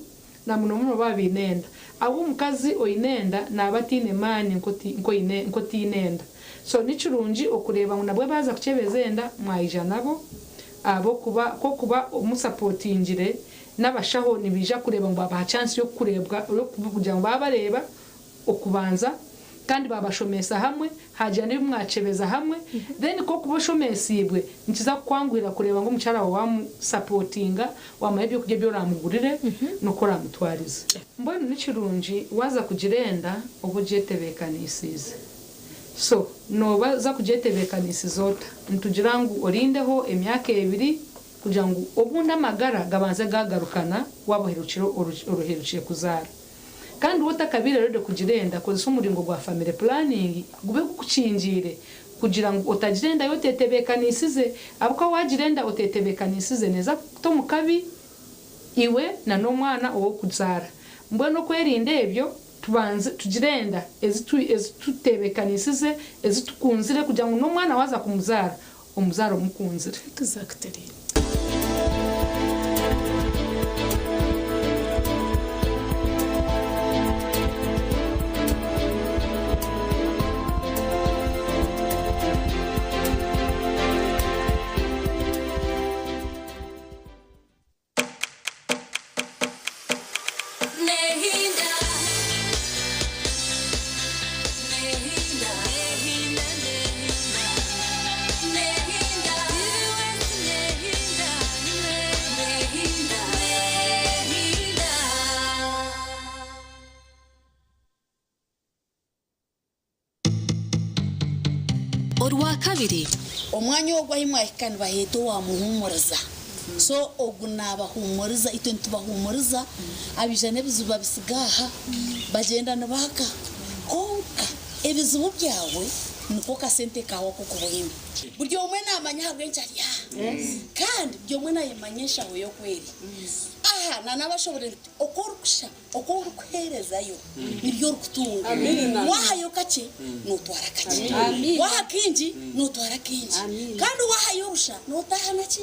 na muno babinenda abo mukazi oyinenda nabatine mani nko tinenda so nikirunji okureba ngo nabwe baza kucebezenda mwayija nabo abo kuba umusapotingire n'abashaho nibija kureba ngo baba chance yo kurebwa kugira ngo babareba okubanza kandi babashomesa hamwe haje ni mwacebeza hamwe then ko kubashomesibwe nkiza kwangwira kureba ngo mucara wa supportinga wamahebyo kujye byo ramugurire no kora mutwarize mbona nikirunji waza kugirenda ubujetebekanisize so no baza kujetebekanisizoota ntugira ngo orindeho emyaka 2 kugira ngo obunda magara gabanze gagarukana waboherukiro uruherukiye kuzara kandi wotakabire rero kugirenda kozisa umuringo gwa family planning gube kucingire kugira ngo utagirenda yotetebekanisize abuko wagirenda utetebekanisize neza to mukabi iwe na n'omwana ow'okuzaara mbwenu okwerinda ebyo tubanze tugirenda ezitutebekanisize ezitukunzire kugira ngu n'omwana waza kumuzaara omuzaara omukunzire. Exactly. Orwa kabiri omwanya ogwahimwahikani baheta owamuhumuriza so ogu nabahumuriza itwe ntubahumuriza abijane ebizibu bisigaha bagenda nibaka konka ebizibu byawe niko kasente kawe kukubuhima buri omwe namanya habwenshi ari kandi buri omwe nayimanyisha aho yo kweri aha nanabashobore okorukusha okorukuherezayo niryo rukutunga wahayo kake notwara kake waha kingi notwara kingi kandi wahayo rusha notaha naki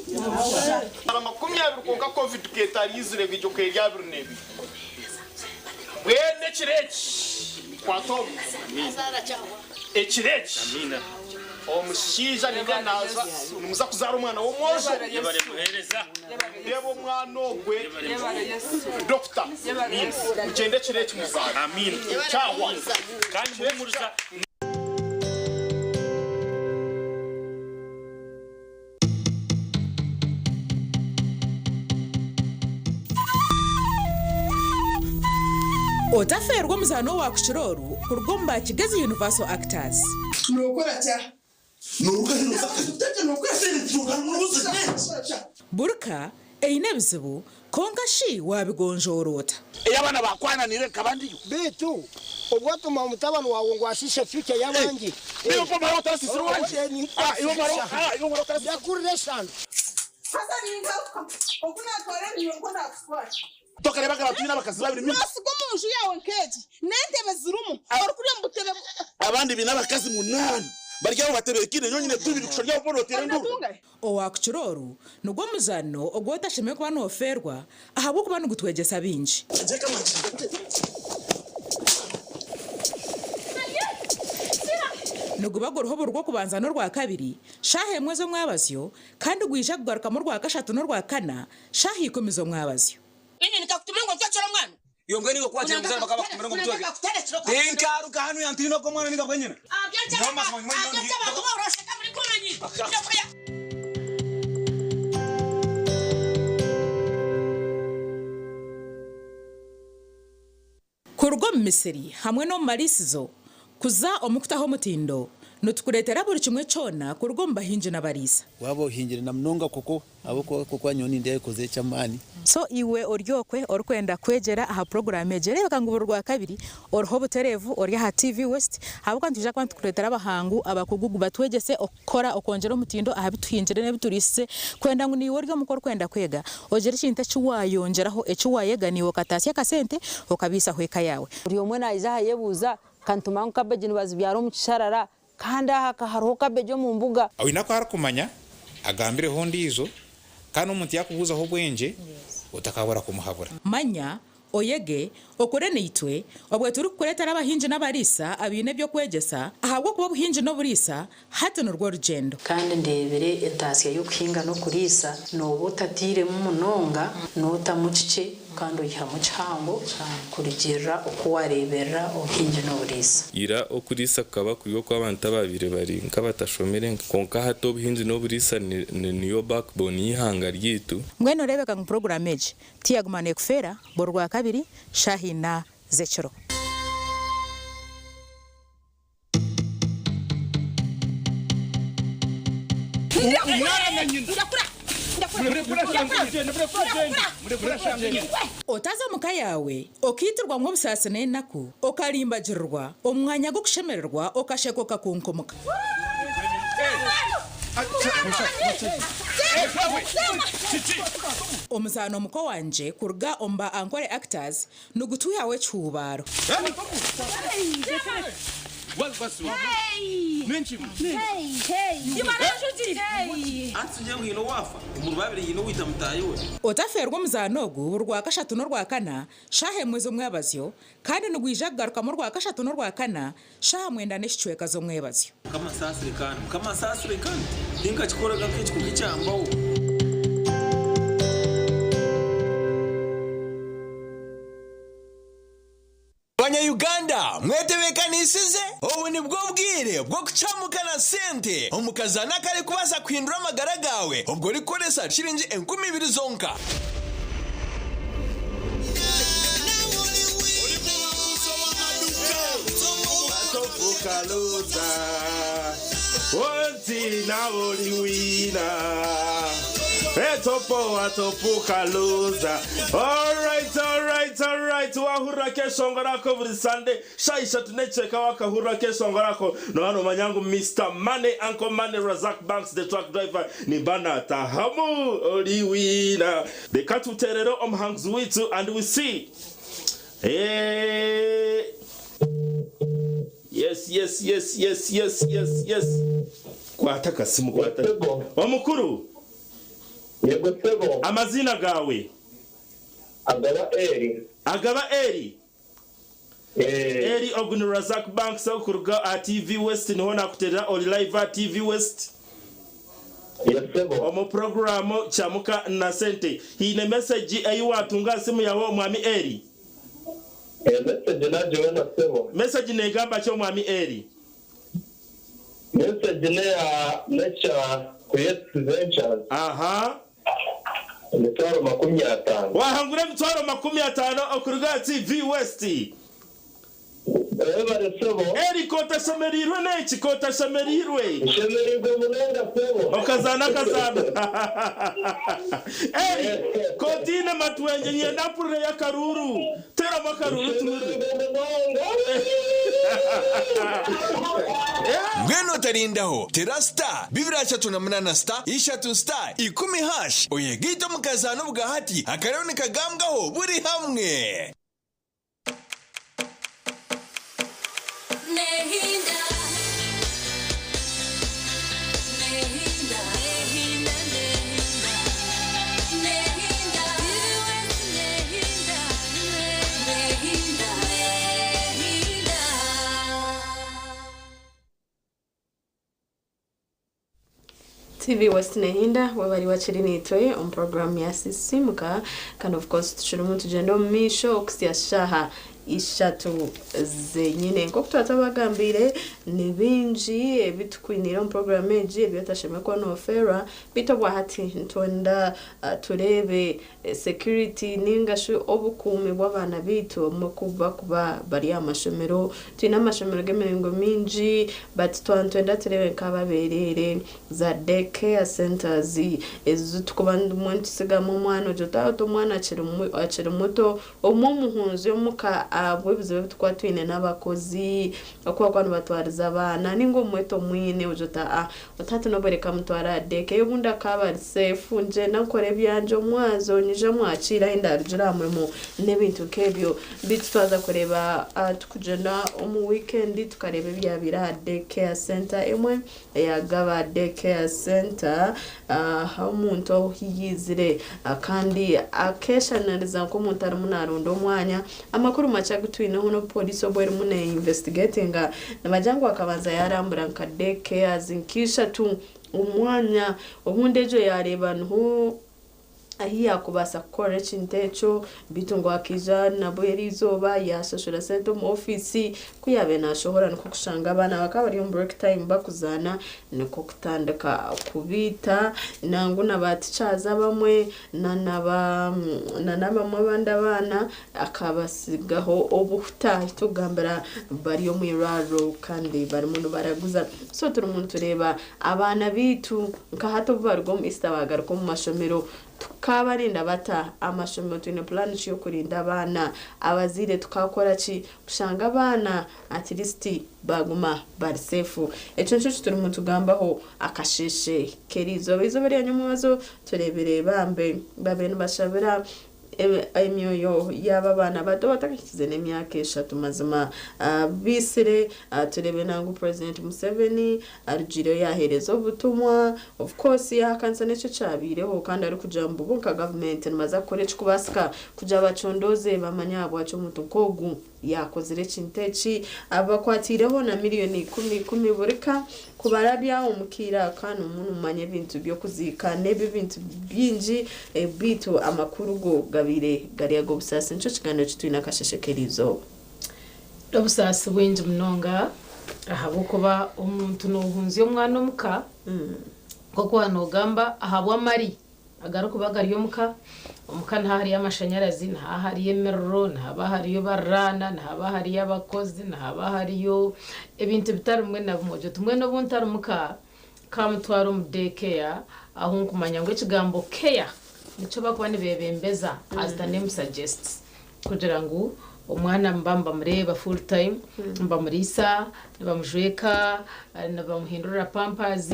makumyabiri konka covid ketarizire bijyo keryabiru nebi wene kireki kwatom ekireki omushiija ninga naza numuza kuzaara omwana w'omwojo ndeba omwana ogwe dokita mugende kireki muzaara kyawa kandi muhumuriza otaferwa omuzaano wa kukiroru kurugomba Kigezi Universal Actors nokora cya burka eyine ebizibu konka shi wabigonjorota eyabana bakwananire kabandiyo betu obwatuma omutabano wawe ngwashishe fike yabangi niyo poma rota sisiru wanje iyo maro yakureshana hasa ninga okuna tware niyo ngona kufwa tokare bakara twina bakazi babiri masigo munju yawe nkeji nentebe zirumu orukuri mbutebe abandi bina bakazi munani barya batebe kine nyonyine tubiri kushorya borotere ndu owa kukiroru nugwo muzano ogwotasheme kuba noferwa ahabo kuba nugutwegesa binji nugubagwa uruhobo rwo kubanza n'urwa kabiri shahe mwezo mwabazyo kandi gwisha kugaruka mu rwa gashatu n'urwa kana shahe ikomezo mwabazyo ini nikakutumengo cyacora mwana yongwe nigo kwakira muzana bakaba kumera ngo mutwege denkaruka hano yantino ko mwana niga kwenyina kurwo mu Misiri hamwe no marisizo kuza omukutaho mutindo nutukuretera buri kimwe cyona kurwo mbahinje nabarisa wabo hingire na mnonga koko aboko koko nyoni ndiye koze cyamani so iwe oryokwe orkwenda kwegera aha program egere bakanguburwa kabiri orho buterevu orya ha TV West habuka ntuje kwantu kuretera abahangu abakugugu batwegese okora okongera omutindo aha bituhinjire ne biturise kwenda ngo niwe oryo mukor kwenda kwega ogere kinta cyuwayongeraho ecyuwayeganiwe katasi akasente okabisa hweka yawe uri omwe nayiza yebuza kantuma nkabeje nibazi byaro mu kisharara kanda hakaharoka bejo mu mbuga awina ko harakumanya agambire hondi izo kandi umuntu yakubuza ho bwenje utakabura kumuhabura manya oyege okore nitwe obwe turi kuretera abahinje n'abarisa abine byo kwegesa ahabwo kuba buhinje no burisa hata n'urwo rugendo kandi ndebere etasiya yo kuhinga no kurisa no butatire mu munonga no tamucice kandi uyiha mu cyango kurigera uko warebera uhinje no burisa ira okurisa kaba kuyo kw'abantu babire bari nkabatashomere konka hato buhinje no burisa niyo backbone y'ihanga ryitu mwene rebeka mu program eje tiyagumane kufera borwa kabiri Shahina Zechero otaza muka yawe okitirwa ngo busasane naku okalimbagirwa omwanya go kushemererwa okashekoka kunkomoka Omuzano muko wanje kurga omba ankore actors nugutuya we chubaro. Otaferwa omuzano ogu rwa kashatu n'orwa kana shahe mwezo mwabazyo kandi nugwija kugaruka mu rwa kashatu n'orwa kana shaha mwenda n'ekicweka zo mwebazyo. Kama sasire kandi dinka kikoraga k'ekikugicyambaho. Uganda mwetebekanisize ubu ni bwo bwire bwo kucamukana sente omukazana kare kubaza kwindura amagara gawe ubwo rikoresa shiringi 20,000 zonka. Atopuka loza. Alright. Wahura keshongorako buri Sunday. Shaisha tunecheka wakahura keshongorako. No hano manyangu Mr. Money, Uncle Money, Razak Banks, the truck driver. Nibana tahamu oliwina. The katu terero omhangs witu and we see. Hey. Yes. Kwataka simu kwataka. Omukuru. Yego sebo. Amazina gawe. Agaba Eri. Eri Ogunu Razak Banks okuruga TV West niho nakuterera oli live TV West. Yes sebo. Omo programu chamuka na sente. Hine message ayi watunga simu yawo mwami Eri. Message na joina sebo. Message negamba cyo mwami Eri. Message ne ya lecture Quest Ventures. Aha. Mitwaro 50. Wahangure mitwaro 50 okuruga TV West. Eri kota shamerirwe neki kota shamerirwe. Shamerirwe munenda sebo. Okazana. Eri kotine matwenje nyenda pure ya karuru. Tera makaruru tumuri. Ngweno tarindaho tera star 238 star 3 star 10 hash oyegito mukazano bwahati akarone kagambwaho buri hamwe. TV West Nehinda wabari wachiri itoye on program ya sisimuka kind of course tushirimu tugendo misho okusyashaha ishatu zenyine nko tutabagambire nibinji ebitukwinira on program eji ebyatasheme kwa no fera bitobwa hati ntonda turebe security ningashu obukumi bw'abana bitu kuba bari amashomero twina amashomero gemerengo minji but twantwenda turebe kababerere za daycare centers ezo tukubanda umuntu sigamo mwana jota to mwana akiri muto omumuhunzi omuka abwebuze twatwine n'abakozi akwa kwano batwariza abana ningo mweto mwine ujota utatu nobereka mutwara deke yobunda kabari safe nje nakore byanje mwazo nije mwakira indarujura mu nebintu kebyo bitwaza kureba tukujana mu weekend tukareba byabira deke center emwe yagaba deke center hamuntu hiyizire kandi akeshanariza ko muntari munarundo umwanya amakuru macagutwine hono police obwere mune investigating nabajangwa akabanza yarambura nkadeke azinkisha tu umwanya obundejo yareba nho ahiya kubasa kukora chintecho bitungo akija nabwerizoba yashashura sente mu office kuyabe nashohora nko kushanga abana bakabari mu break time bakuzana niko kutandika kubita nangu nabaticaza bamwe nanabamwe bandabana akabasigaho obuhta tugambara bari yo mwiraro kandi bari muntu baraguza so turi muntu tureba abana bitu nka hato barwo mu istabagara ko mu mashomero tukabarinda bata amashomero twine plan yo kurinda abana abazire tukakora ki kushanga abana at least baguma bari safe eco cyo turi mu tugambaho akasheshe kerizo bizo bari anyomazo turebere bambe babene bashabira emyoyo yaba bana bato batakize n'emyaka 3 mazima bisire turebe nangu President Museveni arugire yahereza ubutumwa of course yakansa n'icyo cabireho kandi ari kujambo bunka government maza korecha kubasika kuja bacondoze bamanyabo aco mutukogu yakozere chintechi abakwatireho na miliyoni 10 burika kubarabya umukira kandi umuntu umanye ibintu byo kuzika nebe bintu byinji bitu amakuru go gabire gari yago busasa nico kiganiro kitwina kasheshekerizo obusasa bwenje munonga ahabo kuba umuntu nohunzi umwana omuka koko hanogamba ahabwa mari agaruka bagariyo muka omukana hari amashanyarazi na hari emerro na hari barana na hari abakozi na hari ebintu bitarumwe na bumojo tumwe no buntarumuka kamutwaro mudekeya aho nkumanya ngo ikigambo care nico bakubane bebembeza as the name suggests kugira ngo umwana mbamba mureba full time mbamurisa nabamujweka nabamuhindura pampers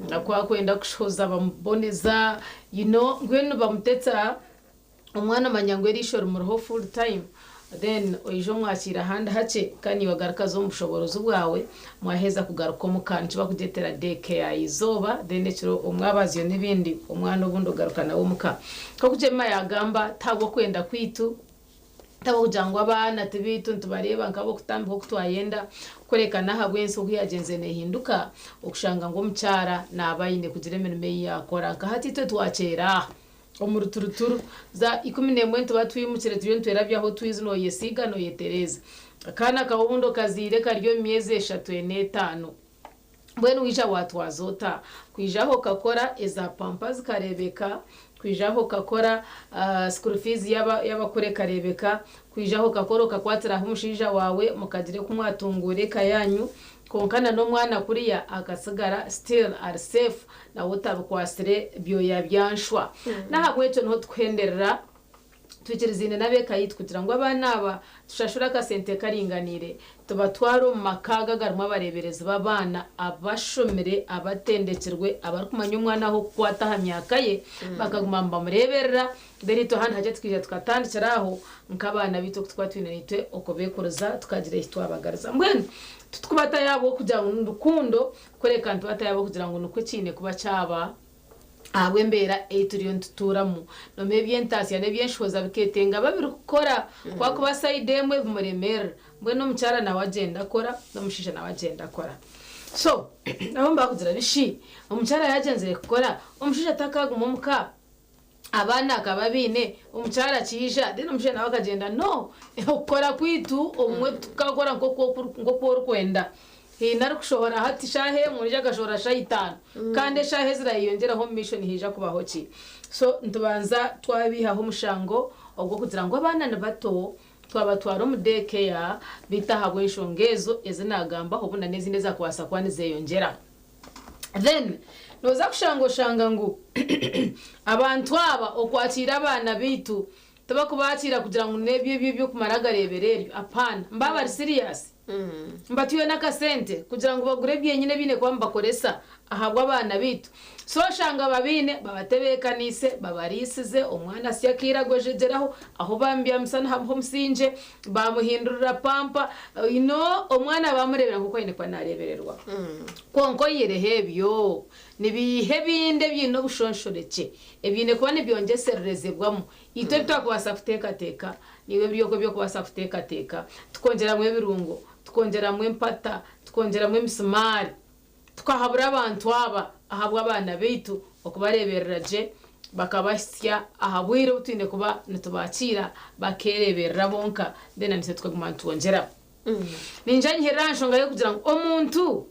nakwa kwenda kushoza bamboneza ngweno bamutetsa umwana manyangwe rishoro muroho full time then oijo mwakira handa hace kani wagaruka zo mushoborozo bwawe mwaheza kugaruka mukanci bakudetera deke izoba then ekiro umwabaziyo nibindi umwana ubundo garuka nawo muka ko kujema yagamba tagwo kwenda kwitu tabo jangwa abana tibitu ntubareba nkabo kutambo kutwayenda kurekana habwense kuyagenze nehinduka okushanga ngo mcyara nabayine kugira emirimo yakora nkahati twe twacera omuruturuturu za 11 tubatwimukire tuyo ntwerabyaho twizi no yesiga no yetereza akana kabundo kazire karyo myeze 3 bwenu wija watu wazota kwijaho kakora eza pampers karebeka kwijaho kakora school fees yabakore karebeka kwijaho kakoro kakwatira humushija wawe mukagire kumwatungure kayanyu konkana no mwana kuriya akasigara still are safe na wotabukwasire byo yabyanshwa nahagweto no twenderera twikirizine nabeka yitkugira ngo abana aba tushashura ka sente karinganire tubatwaro makaga garumwa barebereza babana abashomere abatendekerwe abarukumanya umwana ho kwata hamyaka ye bakagumamba mureberera derito hano haje twije tukatandikiraho nkabana bito twatwinanitwe okobekoroza tukagira hitwabagariza mbwene tutkubata yabo kugira ngo ndukundo koreka ntubata yabo kugira ngo nuko kine kuba cyaba abwembera 8 trillion tuturamu no mebyentasi ne byenshoza biketenga babirukora kwa kuba side emwe bumuremera mbwe no mcyara na wagenda akora no mushisha na wagenda akora so nabomba kugira bishi umcyara yagenze gukora umushisha atakaguma muka abana akababine umcyara kija deno mushisha nawe akagenda no ukora kwitu umwe tukakora ngo kwenda hinari kushobora hati shahe murija gashora shayitana kandi shahe zirayongeraho mission hija kubaho ki so ntubanza twabihaho umushango ubwo kugira ngo abana bato twabatwara umudeke ya bitahagwe ishongezo ezinagamba hobuna nezinde za kwasa kwani zeyongera then noza kushanga ngo abantu aba okwatira abana bitu tabakubakira kugira ngo nebyo kumaragarebereryo apana mbaba serious mbatiwe nakasente kugira ngo bagure byenyine bine kwa mbakoresa ahabwa abana bitu so shanga babine babatebekanise babarisize umwana syakiragojegeraho aho bambya musana habo musinje bamuhindurira pampa umwana bamurebera kuko yine kwa narebererwa konko yerehebyo nibihe binde byino bushonshoreke ebine kwa nibyongesererezebwamo ito twakwasa kuteka niwe byo kwasa kuteka tukongera mwe birungo tukongera mwe mpata tukongera mwe misumari tukahabura abantu ahabwa abana bitu okubarebereraje bakabasya ahabwire utinde kuba nitubakira bakereberera bonka dena nise tukaguma twongera ninjanye heransho ngayo kugira ngo omuntu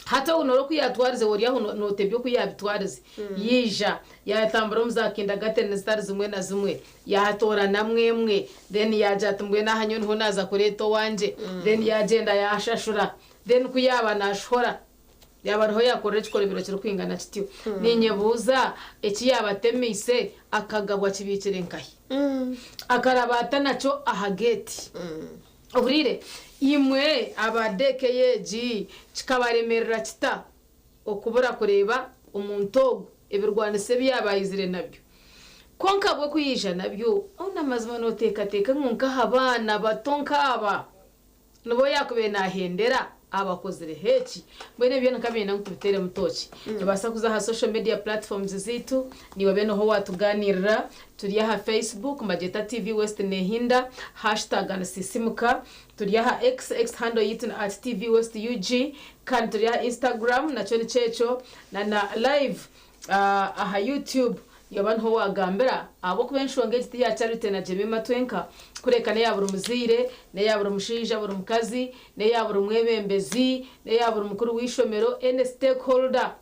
hata unoro kuyatwarize woriya notebyo kuyabitwarize yija yatambura muzakinda gatene stars zimwe na zimwe yahatora namwemwe then yajatumwe nahanyo nho naza kureto wanje then yagenda yashashura then kuyaba nashora yabaroho yakorera ikora ibiro kiri kwingana kityo ninyebuza eki yabatemise akagabwa kibikire nkahi akarabata naco ahageti oburire imwe abadekeyeji kikabaremerera kita okubura kureba umuntu ebirwanise byabayizire nabyo konka bwo kuyija nabyo ona mazima no teka nkunka habana batonka aba nubo yakube nahendera abakozere heki bwene byo nakabina nkubitere mutoki basa kuza ha social media platforms zitu niwe beno ho watuganirira turi ha Facebook Majeta TV West Nehinda #anasisimuka turi ha X handle yitu @TV West UG kan turi ha Instagram na choni checho na live aha YouTube yabantu ho wagambira abo kubenshonge giti ya charity na Jemima Twenka kurekana yabura umuzire ne yabura umushija buri mukazi ne yabura umwebembezi ne yabura umukuru wishomero ene stakeholder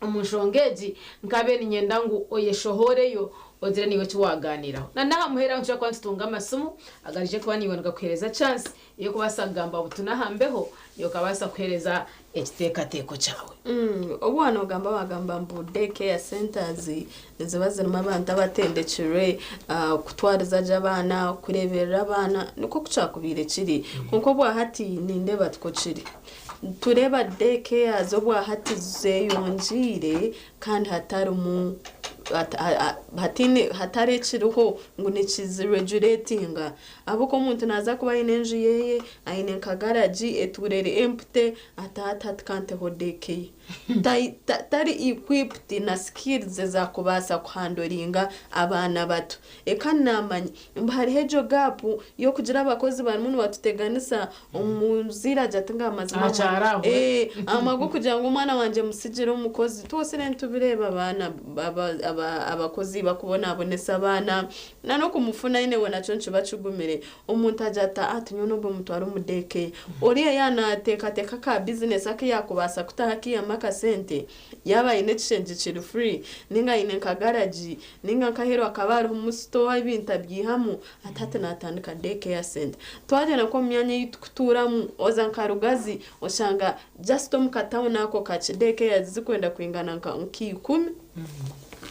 umushongeji nkabe ni nyendangu oyeshohoreyo ozire niwe kiwaganiraho na naha muhera nshaka kwantunga amasumu agarije ko nibonaga kuhereza chance iyo kubasagamba butunahambeho yo kabasa kuhereza ekiteekateko cyawe obwana ogamba bagamba mbu daycare centers ziba zirimo abantu abatendekere kutwariza abana kureberera abana niko kucakubire kiri kuko bwahati ninde batwo kiri tureba daycare zo bwahati zeyonjire kandi hatari mu hatari kiruho ngo nikiziregulatinga abuko umuntu naza kuba inenju yeye aine kagaraji eturere empty atakante hodeke tari equipped na skills za kubasa kuhandoringa abana bato ekanamanye mbari hejo gap yo kugira abakozi bari muntu batuteganisa umuzira jatanga amazima amago kugira ngo umwana wanje musigire umukozi twose ntubireba abana abakozi bakubona abonesa abana nano kumufuna ine wona choncho bacugumire umuntu ajata atunyono bo mutwara umudeke oriya yanateka ka business akiyakubasa kutahaki amaka sente yaba ine change chiri free ninga ine kagaraji ninga kahero akabaro mu store ibintu byihamu atate natandika deke ya sente twaje nako myanya yituturamu ozankarugazi oshanga just omukatauna ako kache deke yazikwenda kwingana nki 10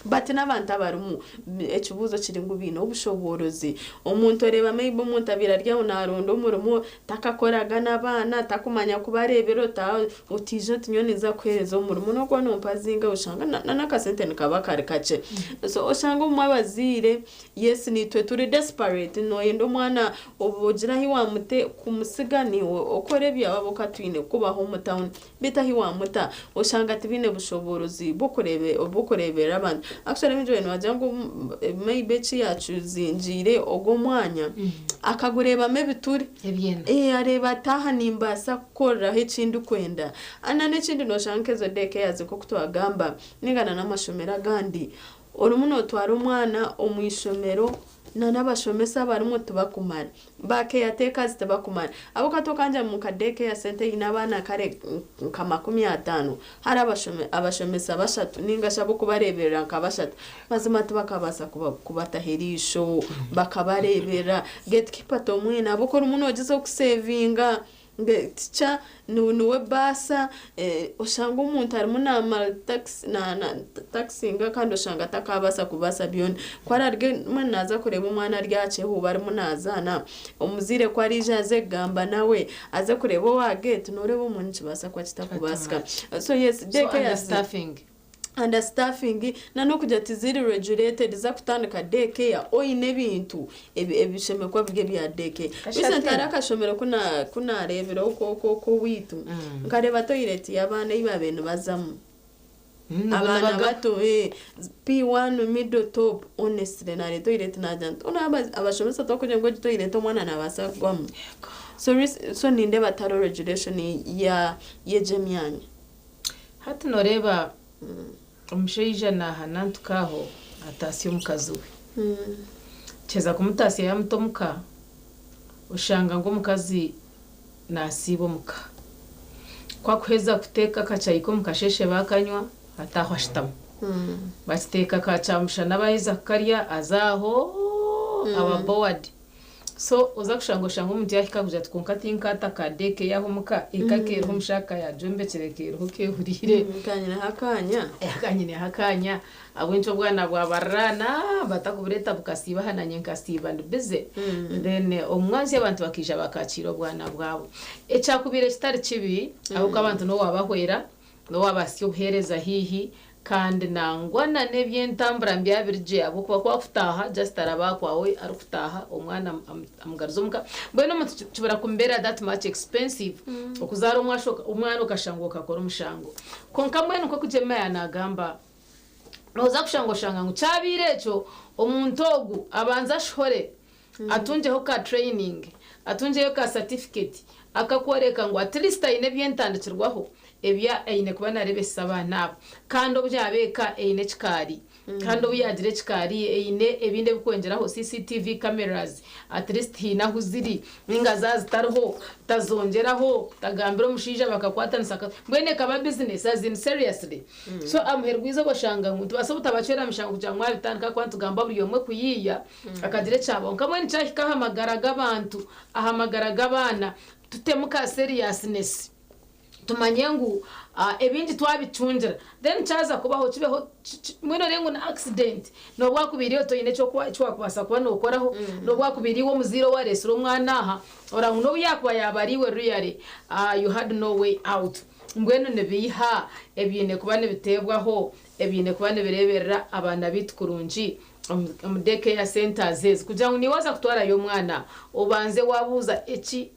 bati n'abantu abarumu ekibuzo kiri ngubino obushoborozi omuntu reba maybe omuntu abirarya unarondo umurumo takakoraga n'abana takumanya kubarebero ta utije tunyoniza kwereza umurumo no kwa nompazinga ushanga nakasente nikaba kare kace so ushanga umwabazire yes nitwe turi desperate no yendo mwana obugira hiwa mute kumusigani okore byabo katwine kubaho mu town bita hiwa muta ushanga tibine bushoborozi bukurebera abantu actually mjwe no ajango maybe chi yacu zinjire ogo mwanya akagureba mebituri areba taha nimbasa kora hecindi kwenda anane chindi no shankezo deke yaze ko kutwagamba ningana namashomera gandi orumuno twara umwana omwishomero n'abashomesa barimo tubakumara bake yateka zitabakumara abo katokanja mu kadeke ya sente inabana kare kama 15 hari abashomesa bashatu ninga shabo kubareberera nkabashatu mazima tubakabasa kubataherisho bakabarebera gatekeeper tomwena abo ko umuntu wagize kusavinga ngeticha nuwe basa oshanga umuntu ari munama tax na taxinga kandi oshanga takabasa kubasa byon kwararge manaza kureba umwana aryace hu bari munazana umuzire kwa rijaze gamba nawe aze kureba wa gate noreba umuntu kibasa kwa kitakubasika so yes deke ya understaffing nano kujya tiziri regulated za kutandika deke ya oine bintu ebishemekwa bige bya deke bisa taraka shomero kuna rebero ko witu nkareba toilet yabana ibabene bazamu abana bato P1 middle top honestly na re toilet na jant ona abashomesa to kujya ngo toilet omwana nabasa gwamo so ninde bataro regulation ya yejemyanya hati noreba umusheija na hanantukaho atasiyo mukazuwe cheza kumutasiya ya mutomuka ushanga ngo mukazi nasibo muka kwa kuheza kuteka kachayiko mukasheshe bakanywa ataho ashitamo bateka kachamusha nabahiza karya azaho aba board so uza kushanga umuntu yakikaguja tukonka tinkata kadeke yaho muka ikakero mushaka ya jombe cerekero hurire akanyine hakanya abwencho bwana bwabarana batakubureta bukasiba hananye nkasiba ndibize then omwanzi abantu bakija bakaciro bwana bwabo ecakubire kitari kibi ahubwo abantu no wabahwera no wabasyo buhereza hihi kandi nangwana nebyentambura byabirije abo kuba kwafutaha just araba kwawe arufutaha umwana amgaruzomuka bwene umuntu kibura kumbera that much expensive okuzara umwana ukashangoka kora umushango konka mwene uko kujemaya nagamba noza kushangoshanga ngucabirecho omuntu ogu abanza shore atunjeho ka training atunjeho ka certificate akakwereka ngo at least ine byentandikirwaho ebya ine kuba narebesa abana kandi obyabeka ine kikari kandi obuyagire kikari ine ebinde bikwengeraho CCTV cameras at least hinaho ziri ninga zazitariho tazongeraho tagambira omushija bakakwatanisa mbwene kaba business as in seriously so amherwizo bashanga ngo tubasobuta bacera mishango kugira ngo abitandika kwantu gamba buri yomwe kuyiya akagire cyabo nkamwe nicahika hamagaraga abantu ahamagaraga abana tutemuka seriousness tumanye ngo ebindi twabicunjira then chaza kubaho kibeho mwino rengo na accident no bwakubiriyo to ine cyo kubasa kuba no koraho no bwakubiriwo muziro wa resro mwana aha ora no yakwa yabariwe really you had no way out mbweno nebiha ebyine kubane bitebwaho ebyine kubane bireberera abana bitkurunji umudeke ya centers kugira ngo niwaza kutwara yo mwana ubanze wabuza echi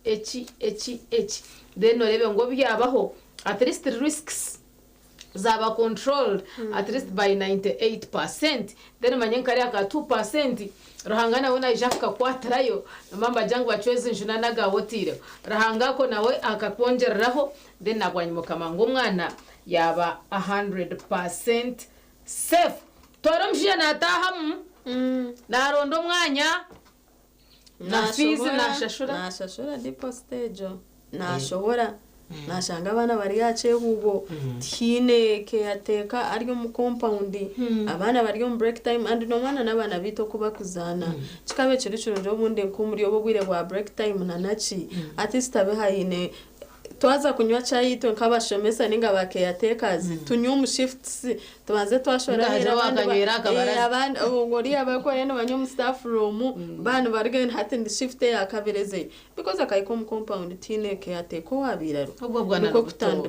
then orebe ngo byabaho at least risks zaba controlled at least by 98%, then manyenkari aka 2% rahangana wona ijaka kwatrayo mamba jangu bachweze njuna naga wotire rahanga ko nawe akakongereraho then nagwanyimo kamango mwana yaba 100% safe toromjia natahamu narondo mwanya na fees nashashura ndipo stage nashobora nashanga abana bari yace hugo tine ke yateka ari mu compound abana bari mu break time and no mwana nabana bito kuba kuzana kikabe cyo cyo bundi ko muri obugwire bwa break time na nachi atista behayine twaza kunywa chai to nkabashomesa ninga bakeyatekazi tunywa shifts tubanze twashora hera abandi ngori abakore no banywa staff room bana bargen hatin shift ya kabireze because akayiko mu compound tine ke yateko wabiraro ubwo bwana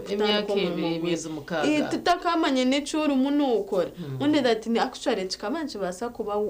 imyaka ibizo mukaga tutakamanye necuru muno ukora undi that ni actually kikamanje basa kuba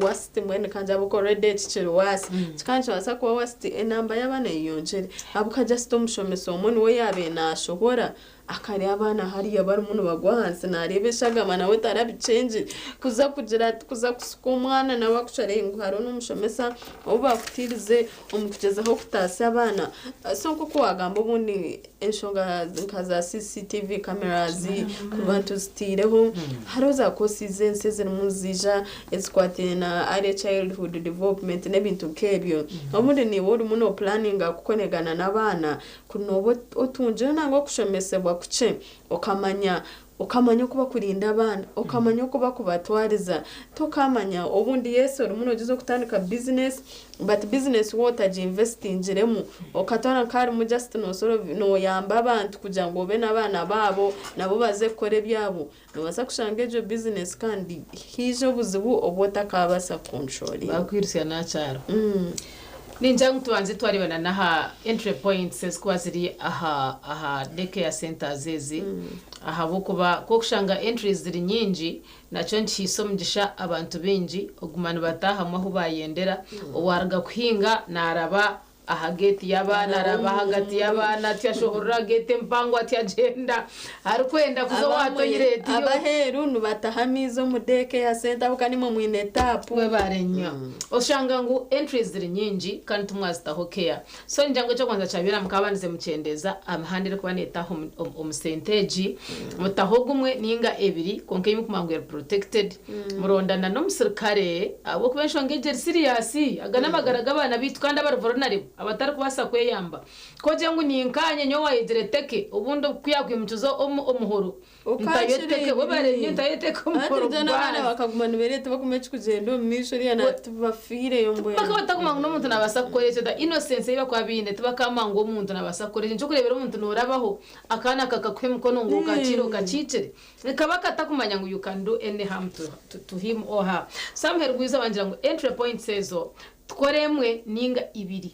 wasti mwene kanja buko redate chiro wasi chikanje basa kuba wasti enamba y'abana yiyongere abuka just umushomesa umuntu we yabe nashobora akari abana hari abari umuntu bagwanse narebeshaga mana we tarabicenge kuza kusuka umwana nawe akushare ngo haro n'umushomesa uba kutirize umukugezaho kutasi abana so kuko wagamba ubundi enshonga nkaza CCTV cameras kubantu stireho haroza ko sizense muzija esquate na early childhood development nebintu kebyo ubundi ni wori muno planning akukonegana nabana kunobo otunje nango kushomesebwa kuce ukamanya kuba kurinda abana ukamanya kuba kubatwariza tokamanya ubundi Yesu umuntu ugize kutandika business but business what investingiremo ukatwana kari mu just no yamba abantu kugira ngo be nabana babo nabo baze kore byabo baza kushanga ejo business kandi hijo buzibu obota kabasa control bakwirusya nacharo ninja ngutubanze twaribana naha entry points esikuba ziri aha daycare centers ezi aha bukuba ko kushanga entries ziri nyinji naco ncisomgisha abantu benji ogumana bataha mwaho bayendera owarga kuhinga naraba aha gate y'abana araba hagati y'abana tyashohora gate mpango atyagenda ari kwenda kuzo watoyireti abaheru nubatahamizo mudeke ya center bukanimo mwine tapu we barenya oshanga ngo entries ziri nyinji kandi tumwazitaho care so njango cyo kwanza cyabira mukabanize mucendeza amhandire kubanetaho umusenteji mutaho gumwe ninga ebiri konke yimukumangwe protected murondana no musirikare abo kubensho ngeje serious agana magaraga abana bitu kandi abari vulnerable abatari kubasa kweyamba koje ngo ninkanye nyo wayidireteke ubundi kuyakwimutuzo umuhoro ntayeteke webarenye ntayeteke umuhoro bana bakagumana berete bakumeje kugenda misho riya natubafire yombo bakabata no muntu nabasa kukoresha da innocence iba kwa bine tubakama ngo umuntu nabasa kukoresha cyo kurebera umuntu norabaho akana kakakwemukono ngo gaciro gacicere rekabaka takumanya ngo you can do any harm to him or her Samuel Rwiza wangira ngo entry point says tworemwe ninga ibiri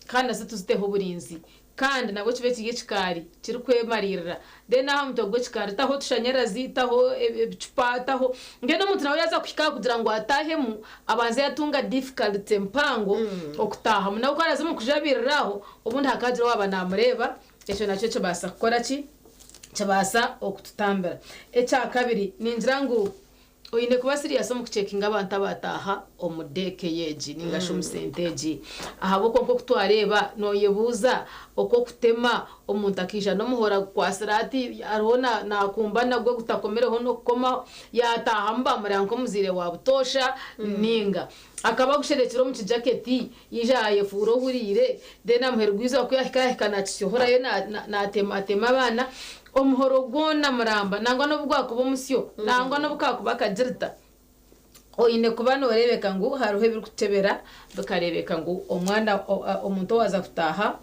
kandi ase tuziteho burinzi kandi nabo kibe kigikari kiri kwemarira then aho mutogwe kikari taho tushanyarazi taho ebicupataho ngeno muntu nawe yaza kwika kugira ngo atahemu abanze yatunga difficult tempango okutaha nawe kwaraza mu kujabiriraho ubundi hakagira waba namureba echo nacyo cyo basa gukora ki cyabasa okututambira echa kabiri ninjira ngo oyine kuba serious mu kucekinga abantu abataha omudeke yeji ningasho musenteji ahabo ko kutwareba no yebuza oko kutema omuntu akija no muhora kwa serati arona nakumbana gwe kutakomereho no koma yataha mbamara nko muzire wabutosha ninga akaba gusherekero mu jacket yijaye furo hurire dena muherugwiza ko yakahikana cyohora yo na tema abana omuhoro gona muramba nangwa no bwako bomusyo nangwa no bwako bakagirita oyine kubano barebeka ngo haruhe biri kutebera bakarebeka ngo omwana omuntu waza kutaha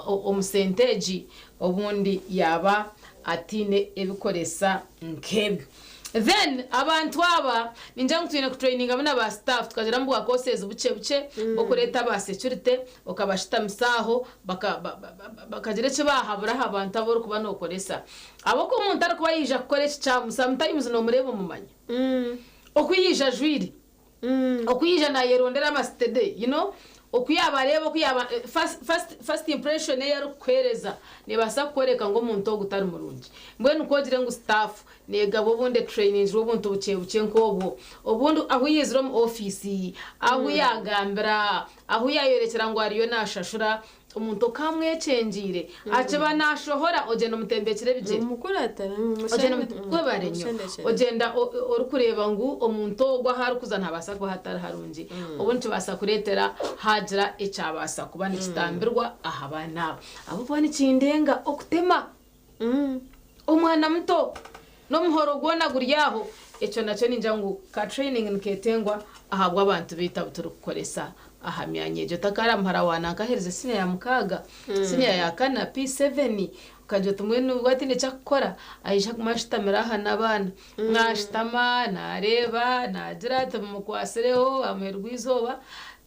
omusenteji obundi yaba atine ebikoresa nkebyo then abantu aba ninjanga tuyine ku training abana ba staff tukagera mu bwakoseza buce okureta ba security okabashita misaho bakagire cyo bahabura abantu abo kuba no koresa abo ko umuntu ari kuba yija kukoresha cyamu sometimes no murebo mumanya okuyija jwiri okuyija na yerondera mastede okuyaba rebo kuyaba first impression yari kwereza nebasa kwereka ngo umuntu ogutari murungi mbwe nukogire ngo staff negabo bunde trainings robuntu buce nkobo obundi aho yiziro mu office aho yagambira aho yayorekera ngo ariyo nashashura umuntu kamwe cenjire aceba nashohora ogenda mutembekere bije mukuratara ogenda mutwebarenyo ogenda orukureba ngo umuntu ogwa haru kuzana basa ko hatari harungi ubundi basa kuretera hagira ecabasa kuba nikitambirwa ahabana abo bani cindenga okutema umwana muto no muhoro gona guryaho eco naco ninja ngo ka training nketengwa ahabwa abantu bita buturukoresa ahamyanye jo takara mparawana akahereze sine ya mukaga sine ya kana P7 kajo tumwe n'ubwati ne cyakora aisha kumashitamira hana abana mwashitama nareba nagira mu kwasereho amerwizoba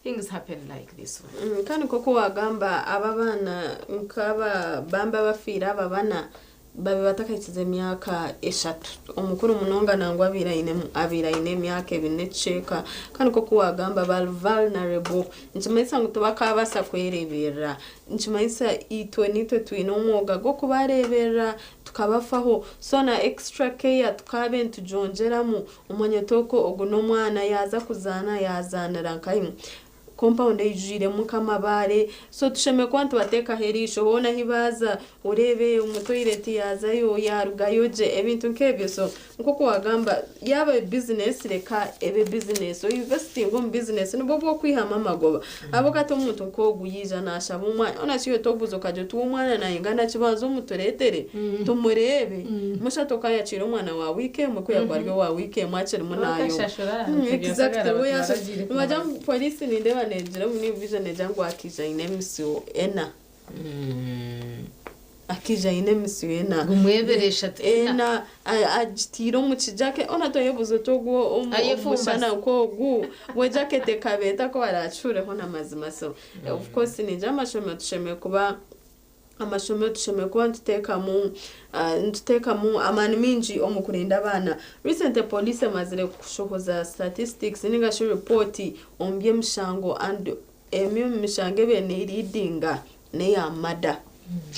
things happen like this kandi koko wagamba aba bana nkaba bamba bafira aba bana babe batakayize myaka 3 umukuru munonga nangwa abiraine myaka 4 kandi koko wagamba vulnerable nchimaisa ngo tubakabasa kwerebera nchimaisa itwenitwe twino umwoga go kubarebera tukabafaho so na extra care tukabe tujongeramo umanyotoko ogo no mwana yaza kuzana yazanira nkayimu compound ejire mukamabare so tusheme kwantu bateka herisho hona hibaza urebe umutoileti yaza yo yarugayoje ebintu nkebyo so nkoko wagamba yaba business reka ebe business so investing mu business no bwo kwihama amagoba abo kato umuntu ko guyija nasha bumwa ona siyo tobuzo kaje tu umwana na ingana kibazo mutoretere tumurebe mushato kaya chiro umwana wa wike mu kuyagwaryo wa wike mwachere munayo exactly we yasa majam police ni ndewa nejera muri vision jangu akija inemisiyo ena akija inemisiyo ena gumweberesha ena ajitiro mu kijake ona to yebuzo togwo umushana ko gu we jacket kabeta ko arachure hona mazima so of course ni jama shome tusheme kuba amashome tusheme kuba ntuteka mu amani minji omukurinda abana recent police mazire kushohoza statistics ningasho report ombye mshango and emyo mshange bene readinga ne ya mada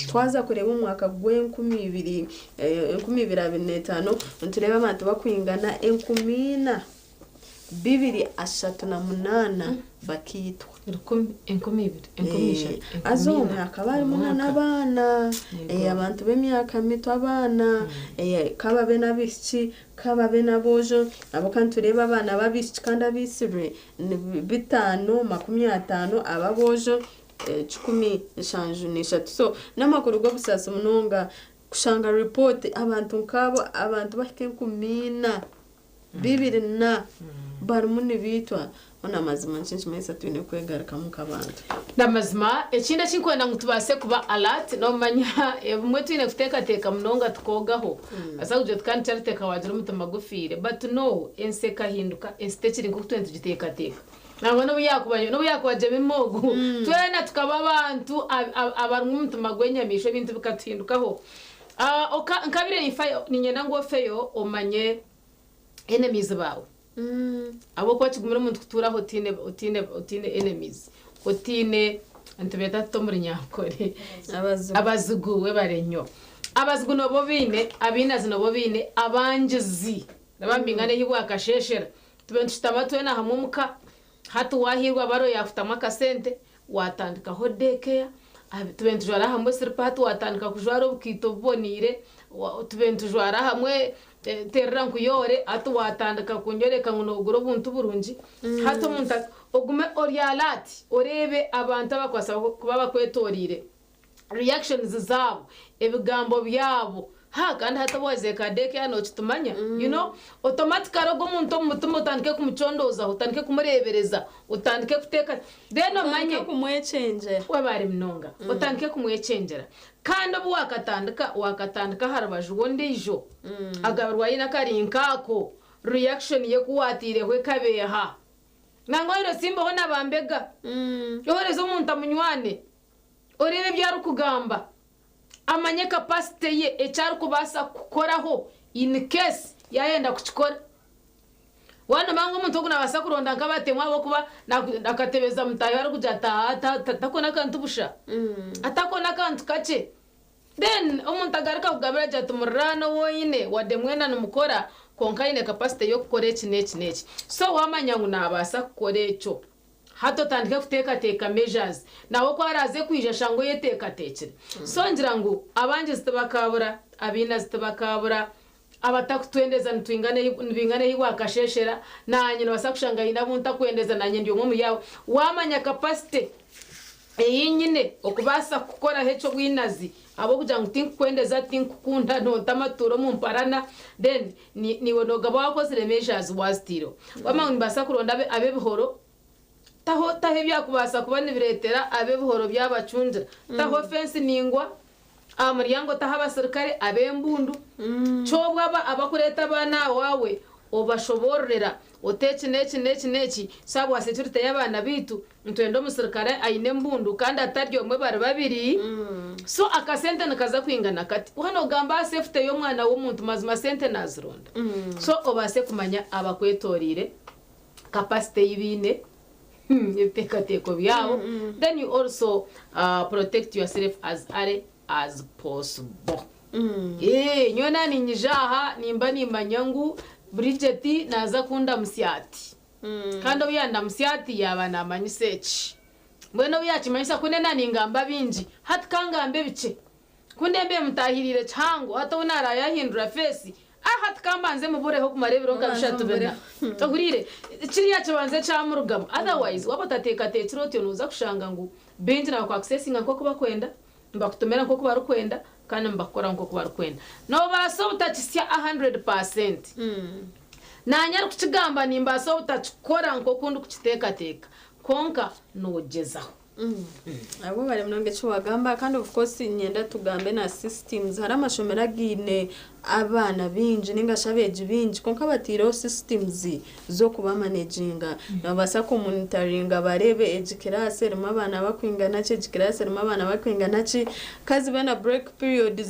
twaza kureba umwaka gwe 2025 ntureba abantu bakwingana 10,238 bakitwa azo umwaka bari mwana abana abantu b'emyaka mito abana kababe nabishiki kababe nabojo abo kantureba abana babishiki kandi abisire 5 50 ababojo 13 so n'amakuru go busasa munonga kushanga report abantu nkabo abantu bahike kumina bibiri na barumuni bitwa ona mazima nchinchi maisa twine kwegarika mukabantu namazima ekindi kinkwenda ngo tubase kuba alert no manya mwe twine kuteka munonga tukogaho asaguje tukandi cyaruteka wagira umutima gufire but no enseka hinduka estekiri ngo twende tugiteka nangwa no yakubaje bimogo twena tukaba abantu abarumwe umutima gwenyamisho bintu bikatuhindukaho nkabire ni nyenda ngo feyo omanye enemies bawe abo kwa kigumira umuntu kuturaho utine enemies utine antubeta tomuri nyakore abazuguwe barenyo abazugu nobo bine abinazi nobo bine abangizi nabambingane hibwa kasheshera tubentushitaba twena hamumuka hatu wahirwa baro yafutama kasente watandika hodeke tubentujwara hamwe sirpa hatu watandika kujwara ubukito bonire tubentujwara hamwe terra nkuyore hatu watandika kunyoreka ngunoguro buntu burungi hatu munta ogume orialati orebe abantu abakwasa kuba bakwetorire reactions zabo ebigambo byabo kandi hataboze kadeke hano kitumanya you know automatically go muntu mutumo utandike kumucondoza utandike kumurebereza utandike kuteka then omanye kumwechenje we bari mnonga utandike kumwechenjera kandi obu wakatandika harabajugo ndijo agabarwa ina karinkako reaction ye kuwatire hwe kabeha nangoiro simba hona bambega yorezo umuntu amunywane orebe byaro kugamba amanye capacity ye echari kubasa kukoraho in case yaenda kuchikora wana mangu umuntu kunabasa kuronda nkabatemwa abo kuba nakatebeza mutayo ari kujata takona kantu busha atakona kantu kache then umuntu agarika kugabira jatu murano woyine wademwena numukora konkaine capacity yo kukora iki so wamanya ngo nabasa kukora echo hato tandike kuteka measures nawo ko araze kwija shango yeteka tekere so ngira ngo abanje zitabakabura abina zitabakabura abatakutwendeza ntwingane higwa kasheshera nanye basakushanga ina bunta kwendeza nanye ndiyo mu yawe wamanya capacity eyinyine okubasa kukora hecho gwinazi abo kugira ngo kwendeza kukunda no tamaturo mu mparana then niwe nogabo wakozere measures wastiro wamanga mbasa kuronda abe bihoro tahe byakubasa kuba nibiretera abe buhoro byabacunjira taho fence ningwa amuryango tahaba serikare abembundu chobwa abakureta bana wawe obashoborera oteci neci sabu security y'abana bitu ntwendo musirikare aine mbundu kandi ataryo mwe bari babiri so akasente nakaza kwingana kati hano gamba safety yo mwana w'umuntu mazima sente nazironda so obase kumanya abakwetorire capacity y'ibine tekateko byabo then you also protect yourself as early as possible nyona ni nyijaha nimba ni manyangu Bridget naza kunda msiati kandi obuyanda msiati yaba namanyisechi mbweno byakimanyisa kunena ningamba binji hatkangambe bice kundembe mutahirire chango hatabonara yahindura face hatkambanze mubureho kumarebero kabishatu bena togurire kiriya kibanze cha murugamo otherwise wabatateka tetrotyo nuza kushanga ngo benji na kwa accessing nko kuba kwenda mbakutomera nko kuba rukwenda kandi mbakora nko kuba rukwenda no baso utakisya 100% nanyara kukigamba nimba so utakikora nko kundu kukiteka konka nogezaho abo bari munonge cyo wagamba kandi of course nyenda tugambe na systems hari amashomera gine abana binji ningashabeje binji konka batiro systems zo kuba managinga nabasa ko monitoringa barebe educate rema abana bakwingana cye educate rema abana bakwingana cye kazi bana break period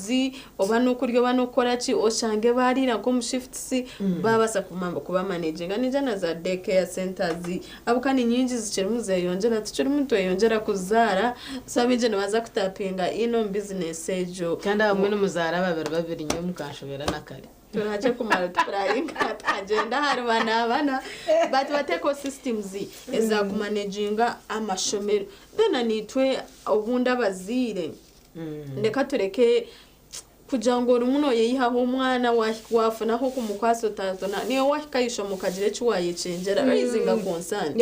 obano kuryo banokora cyi oshange barira ko mu shifts babasa kumamba kuba managinga nijana za daycare centers abukani nyinji zikirimuze yongera tuchirimuntu yongera kuzara sabije nabaza kutapinga ino business ejo kandi amwe n'umuzara babiri nyo mukashobera nakare turaje kumara turayinga agenda hari bana but what ecosystems eza ku managinga amashomero then nitwe obunda bazire ndeka tureke kugira ngo umuno yeyihaho umwana wafuna ho kumukwaso tatona niyo wakayisha mukagire cyo wayicengera raising a concern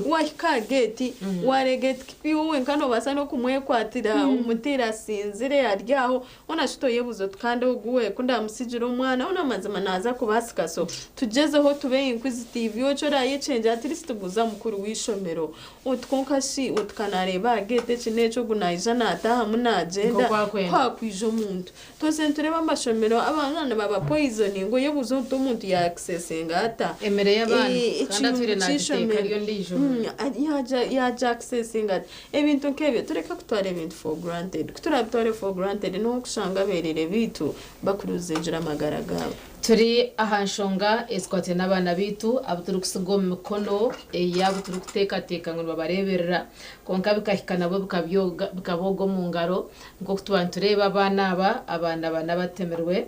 wakageti waregeti kiwe nkano basa no kumwekwatira umutira sinzire aryaho ona shito yebuzo tukande uguwe kunda musijira umwana ona mazima naza kubasika so tugezeho tube inquisitive yo cyo rayicengera at least tuguza mukuru wishomero utkonkashi utkanareba gete cineco gunaija nataha munagenda kwa kwijo muntu tosentureba amashomero abana baba poisoning ngo yebuzo umuntu ya accessing ata emere y'abana kandi atwire na diteka riyo ndijo ya accessing ata ebintu nkebyo tureka kutwara ibintu for granted kuturabitware for granted no kushanga berere bitu bakuruzinjira amagara gawe turi ahanshonga eskwate n'abana bitu abuturu kusigo mikono yabo turi kuteka ngo babareberera konka bikahikana bo bikabogo mu ngaro ngo kutubantureba abana batemerwe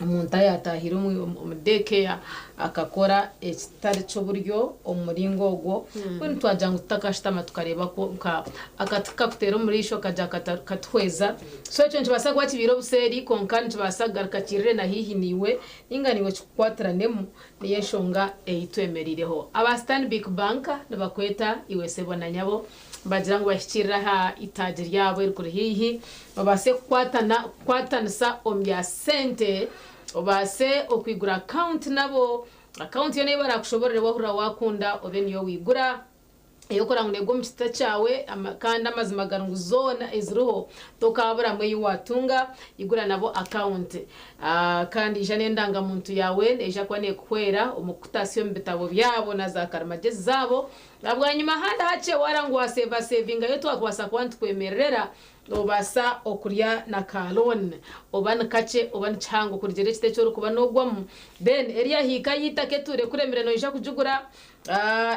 umuntu yatahira umudeke akakora ekitari cyo buryo umuringo gwo buri twajanga utakashitama tukareba ko akatika kutera umurisho kaja katweza so cyo ntibasa kwa kibiro buseri konka ntibasa kakirire na hihiniwe inganiwe kwatranemu niye shonga eitwemerireho aba Stanbic Bank nabakweta iwese bonanyabo bagira ngo bashyikirira ha itaje ryabo irikuri hihi babase kwatanisa omya sente obase okwigura account nabo account yo nebara kushoborera wahura wakunda obeni yo wigura iyo kora ngo mu kita cyawe kandi amazima garunguzona izruho tokabura mwe watunga igura nabo account kandi jane ndanga muntu yawe eja kwane kwera umukutasiyo mbitabo byabo na za karamagezi zabo abwanyuma handa hace warangwa savinga yo twakwasa kwantu kwemerera obasa okurya na kalon obana kace obana chango kurigere kite cyo kuba nogwamo then area hika yitake ture kuremere no isha kujugura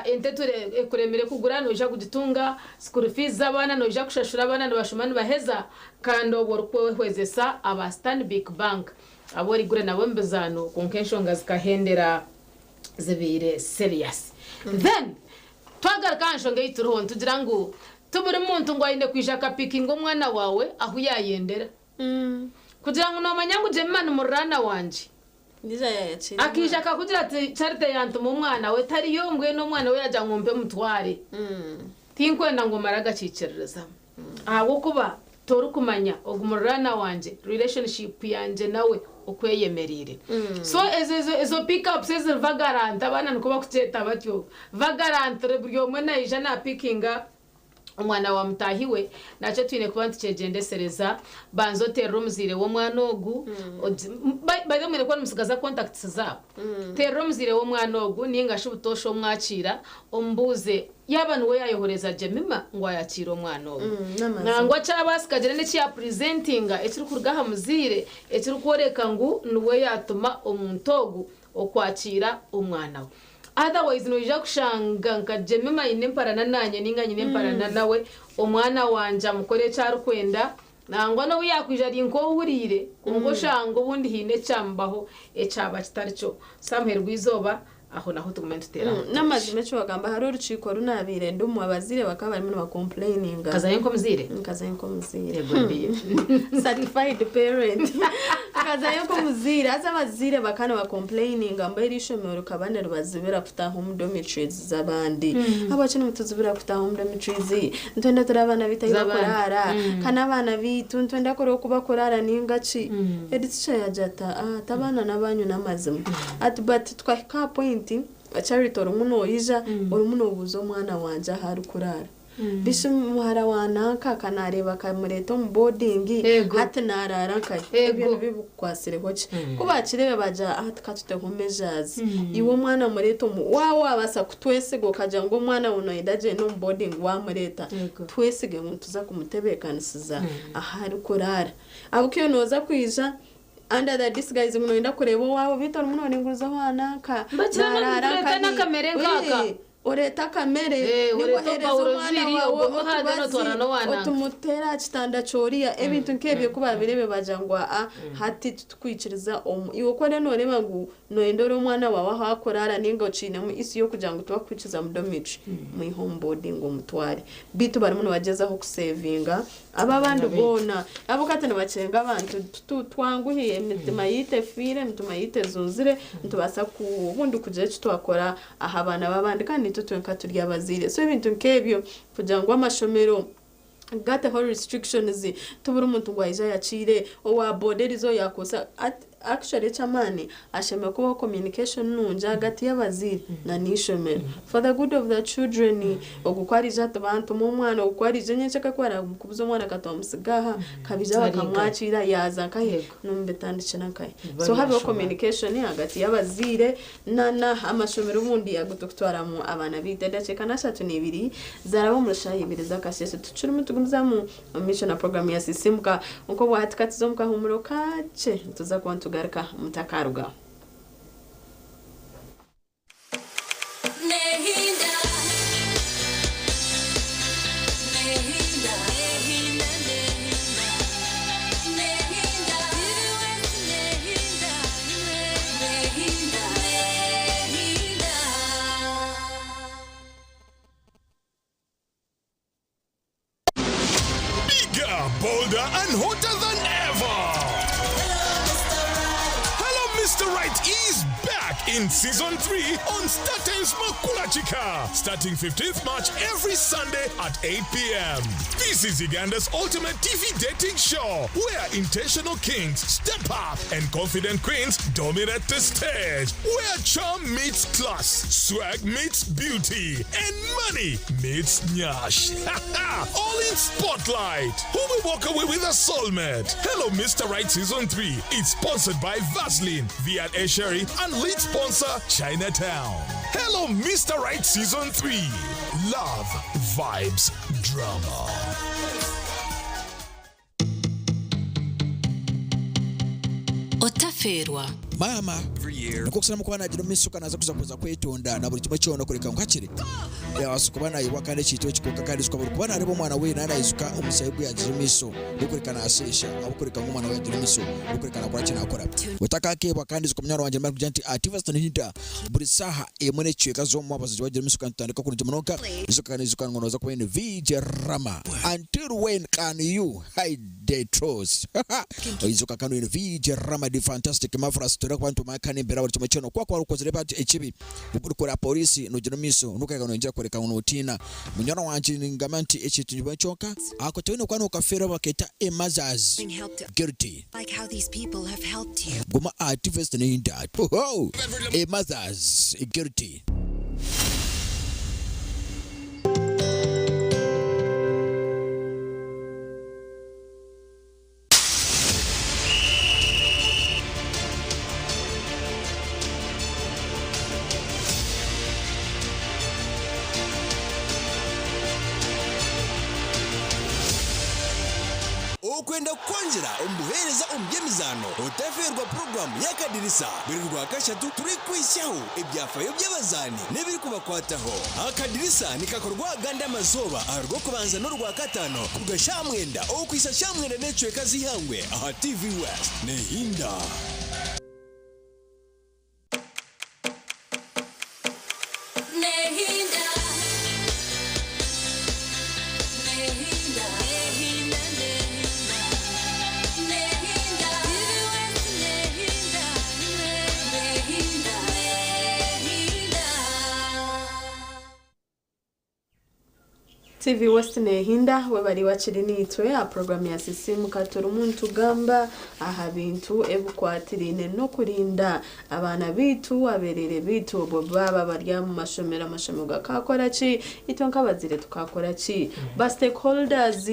ente ture kuremere kugura no isha kugitunga school fees zabana no isha kushashura abana bashumani baheza kando borukwe hwezesa aba Stanbic Bank abori gure nabo mbezano konkenshonga zikahendera zibire serious then twagarukanshonga yituruho tugira ngo tubure muntu ngo ayinde kwishaka pikingo mwana wawe aho yayendera kugira ngo nomanya ngo jemana murana wanje akishaka kugira ati charite yantu mu mwana we tari yombwe no mwana we yaja ngombe mutware tinkwenda ngo maraga cicireza aho kuba toru kumanya ogumurana wanje relationship yanje nawe ukweyemerire so ezo pick up says vagarant abana nkuba kuceta batyo vagarant rebyo mwana ija na pickinga umwana wa mutahiwe nacho twine kuba nticegendesereza banzo teromzire wo mwana ogu by the way ko musigaza contacts zabo teromzire wo mwana ogu ninga shubutosho mwakira ombuze yabanu we yayohoreza Jemima ngo yakira umwana ogu nangwa cyabasikagira ne cya presentinga ekiri kurgaha muzire ekiri koreka ngo nuwe yatuma omuntu ogu okwakira umwana we otherwise no ija kushanga nka Jemima inemparana nanye ninga inemparana nawe umwana wanja mukore cyari kwenda nangwa no yakwijari nko uhurire ngo shango bundi hine cyambaho ecaba kitari cyo Samuel Rwizoba aho naho tugumentera namazime cyo bagamba hari uruciko runabire ndumu abazire bakaba barimo ba complaining kazayenko muzire certified parent kazayenko muzire aza bazire bakana ba complaining ambaye rishomero kabane rubazibira kutaha home dormitories zabandi abakene mutuzibira kutaha home dormitories ntwenda turabana bitayira kurara kana abana bitu ntwenda koro kuba kurara ningaci editisha yajata tabana nabanyu namazima at but twaka point charity orumuntu oyija orumuntu obuzo mwana wanje hari kurara bisho muhara wanaka kanareba kamureta mu boarding hati narara kai ebintu bibukwasire hoce kuba kirebe baja atukatute homejazi iwo mwana mureto mu wawa basa kutwese go kaja ngo mwana uno idaje no boarding wa mureta twesige ngo tuza kumutebekanisiza ahari kurara abukiyo noza kwija under the disguise muno inda kureba wawe bitora umuntu nenguza wanaka narara na kamere ngaka oreta kamere niwo ereza umwana wawe otumutera kitanda choria ebintu nkebyo kuba birebe bajangwa hati tukwikiriza iwo kone none mangu no endoro umwana wawe hakorara ningo cine mu isi yo kujango tubakwikiza mu dormitory mu home boarding umutware bitu bari muno bagezaho kusavinga aba bandi bona abo katene bacenga abantu twanguhiye imitima yite fire imitima yite zuzire ntubasa ku bundi kuje twakora aha abana babandi kandi tutwenka turya bazire so ibintu nkebyo kugira ngo amashomero gateho restrictions tubura umuntu ngo aje yacire owa boderizo yakosa actually chamani asheme kuba communication nunja hagati y'abaziri na nishomero for the good of the children ogukwarije abantu mu mwana ogukwarije nyeshaka kwara kubuza umwana katomusigaha kabija bakamwacira yaza kahe numbetandike nakaye so have communication hagati y'abazire na amashomero ubundi yagutwara mu abana bitendeke kanasha tunibiri zarabo mushayibiriza kashese tucuri mutugumzamu mission program ya sisimka uko bwahatikatizo mukahumuro kace tuza kwantu garka mutakaruga Bigger, bolder and hotter than ever. Mr. Right is back in season 3 on StarTimes Makula Chika, starting 15th March every Sunday at 8 p.m. This is Uganda's ultimate TV dating show where intentional kings step up and confident queens dominate the stage, where charm meets class, swag meets beauty, and money meets nyash. All in Spotlight. Who will walk away with a soulmate? Hello, Mr. Right season 3. It's sponsored by Vaseline, Viat Sherry, and lead sponsor Chinatown. Hello, Mr. Right season 3. Love, vibes, drama. Otaferwa mama nuko kusana mukwana agiro misuka naza kuza kwetonda na buri kimwe cyono kureka ngakire yasuka bana yiwa kandi cyito kikuka kandi suka buri kubana aribo mwana we nana isuka umusayibu yagire miso ukurikana asesha abukurika ngumwana we yagire miso ukurikana kwa kina akora utaka keba kandi suka mnyaro wanje makujanti activist nhinda buri saha emone cyeka zo mu abazi bagire miso kandi tandika kuri jimonoka isuka kandi isuka ngono za kwene VJ Rama until when can you hide the truth isuka kandi VJ Rama the fantastic mafra abantu makane mbera buri cyano kwa ukozere bati ekibi ukora polisi no miso nukaga no njya koreka no utina munyana wanje ningamanti ekitunyo cyoka ako tawino kwa no kafera baketa emazas guilty like how these people have helped you goma activist in that oh emazas guilty ukwenda kongera umuhereza umbyemizano utaferwa program yakadirisa biri rwa kashatu turi kwishaho ibyafayo by'abazani nebiri kubakwataho akadirisa nikakorwa ganda amazoba arwo kubanza no rwa katano kugashamwenda okwisa shamwenda necwe kazihangwe aha TV West nehinda TV West nehinda webali wachiri nitwe a program ya sisimu katora umuntu gamba aha bintu ebukwatirine no kurinda abana bitu aberere bitu bo baba barya mu mashomera gakakora ki itonka bazire tukakora ki ba stakeholders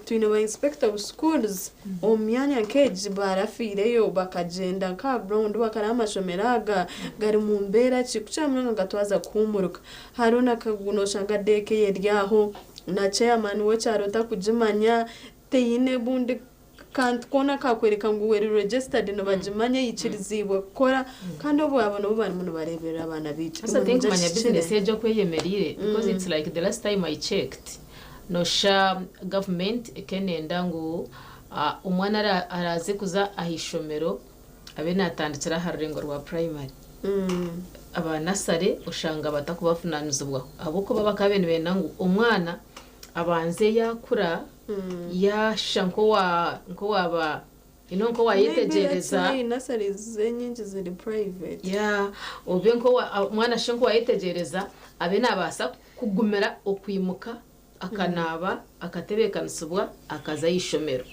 twine ba inspector of schools omyanya keji barafireyo bakagenda ka ground bakara amashomeraga gari mu mbera ki kucamwe ngatwaza kumuruka haruna kaguno shanga deke yeryaho na chairman w'cyarota kujimanya teyine bundi kandi kona kakwereka ngo weri registered no bajimanye yiciriziwe kora kandi obo abana bo bari muno barebera abana bicu so think manya business ejo kweyemerire because it's like the last time I checked no sha government ekenenda ngo umwana araze kuza ahishomero abe natandikira harengo rwa primary abana sare ushanga batakubafunanizwa abo ko baba kabene bena ngo umwana abanze yakura yasha nko waba inonko wayitegereza nursery zenyingi ziri private obe nko mwana shanko wayitegereza abe nabasa kugumira okwimuka akanaba akatebekanusubwa akaza yishomero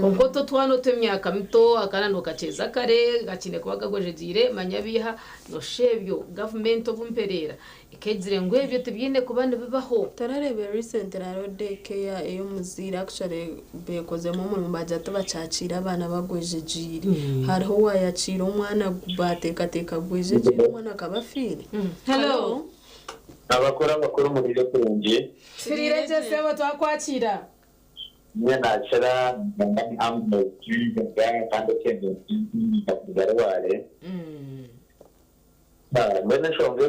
konko to twano tw'emyaka mito akananuka cheza kare gakine kubaga gojegire manyabiha no shebyo government of mperera ikegire ngo ebyo tubyine kubane bibaho tararebe recent rarode keya eyo muzira actually bekozemo mu bajyato bacacira abana bagojegire hariho wayacira umwana gubatekateka gojegire umwana akabafire hello abakora muri yo kungi firire sebo twakwakira nacira ngani amwe cy'ingana kandi cyende ndakugarware mbene shonge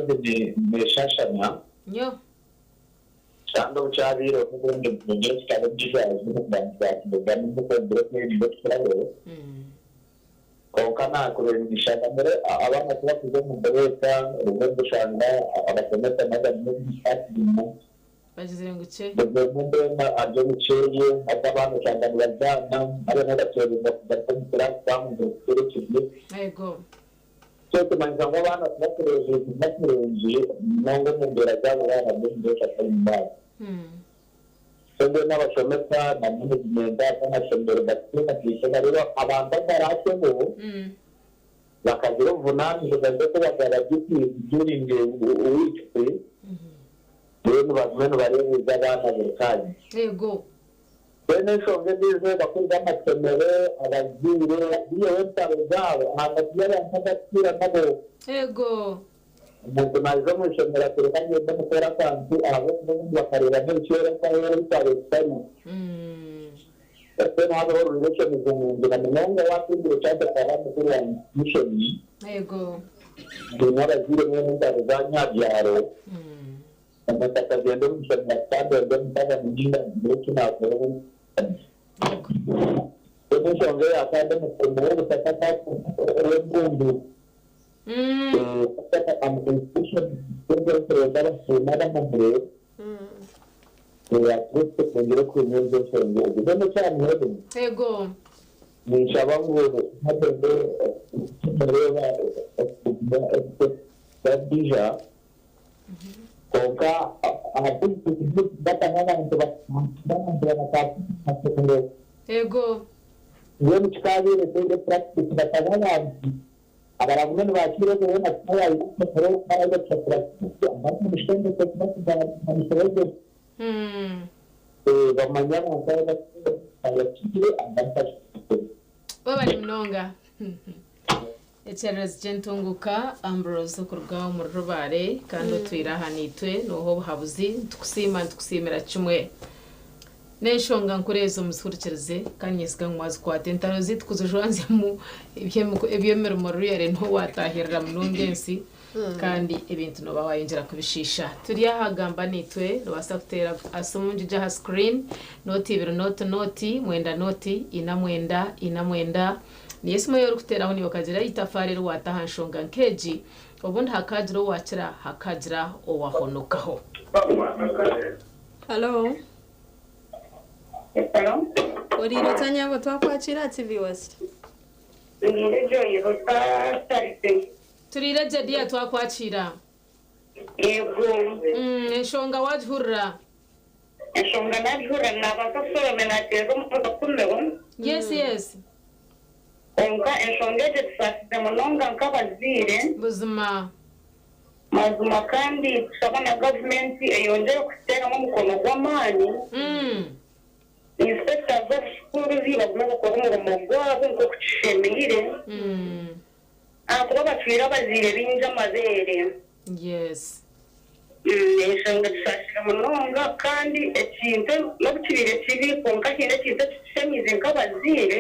ni shashana nyo chando chabiro kundi kunje cyane bizaje ndangani muko ni botfaro kokana kure nishaka mbere abana kuba kuzo mu mbere rugo shanga abakometa naga muri atimo bagizire nguce ndumva aryo muceye abantu cyangwa bazana abana bacyereza kudakomera bamuze kurekeye yego cyo tumanza ngo abana bakoreje bakoreje nango mu mbere zabo bana bindi cyakimba sende n'abashomeka na management y'amashomero bakina kwishema rero abantu baratemo bakagira vunani ngo ko bagaragiti during week rero bazmeno bareza abana burkanye yego bene shonge ndize bakuza amasomero abazire iyo wetaro zabo hagati y'abantu nabo yego umuntu nazo mu shomera turekanye no mukora kantu abo bakareba n'icyo cyangwa bitaro cyari Pero nada de relation with the Menonga wapi cyangwa abantu kuri ya mission yego dinara zire n'enda zanya byaro atakagenda mu shomera kandi ndumva n'inda n'icyo nakora Eso shonge akanda mu kumuro takata rembundo institution para formar mujer ya truque tendría que venir de shonge de no sea nuevo yego ni shabango hade de Koka aku datangnya untuk yego Yo mchikaji ile practice datangnya agora alguém vai tirar do uma sala e para para a practice mas não está no tempo da administração da manhã não sai da para tirar baba Mnonga Echeres gentunguka Ambrose kurgaho mu rubare kandi twirahanitwe noho habuzi tukusimira kimwe neshonga nkurezo musurikirize kanyesga ngwazi kwa tentaro zitukuzojanze mu ibyemero mu ruyere nto watahirira munongensi kandi ibintu no bawayinjira kubishisha turi yahagamba nitwe rwasa kutera asomunje jaha screen noti ibiro noti mwenda noti ina mwenda ni Yesu moyo rukuteraho ni bakagira itafari rwataha nshonga nkeji ubundi hakajira wakira hakajira owahonokaho Hello Hello Oriro tanyabo twakwakira TV wasi Turire dia twakwakira Yego nshonga wajhurra nshonga najhurra nabasasoro menatero mukakumeho yes Onka eshongete tusasize munonga nk'abazire buzima mazima kandi tusabana government eyongere kuteramo umukono gw'amani inspector zo school zibaguma gukora umurimo gwabo ngo kushemire kuba bacwira abazire binja amabere yes eshonga tusasize munonga kandi ekintu no kukibire kibi konka kindi kintu tushemize nk'abazire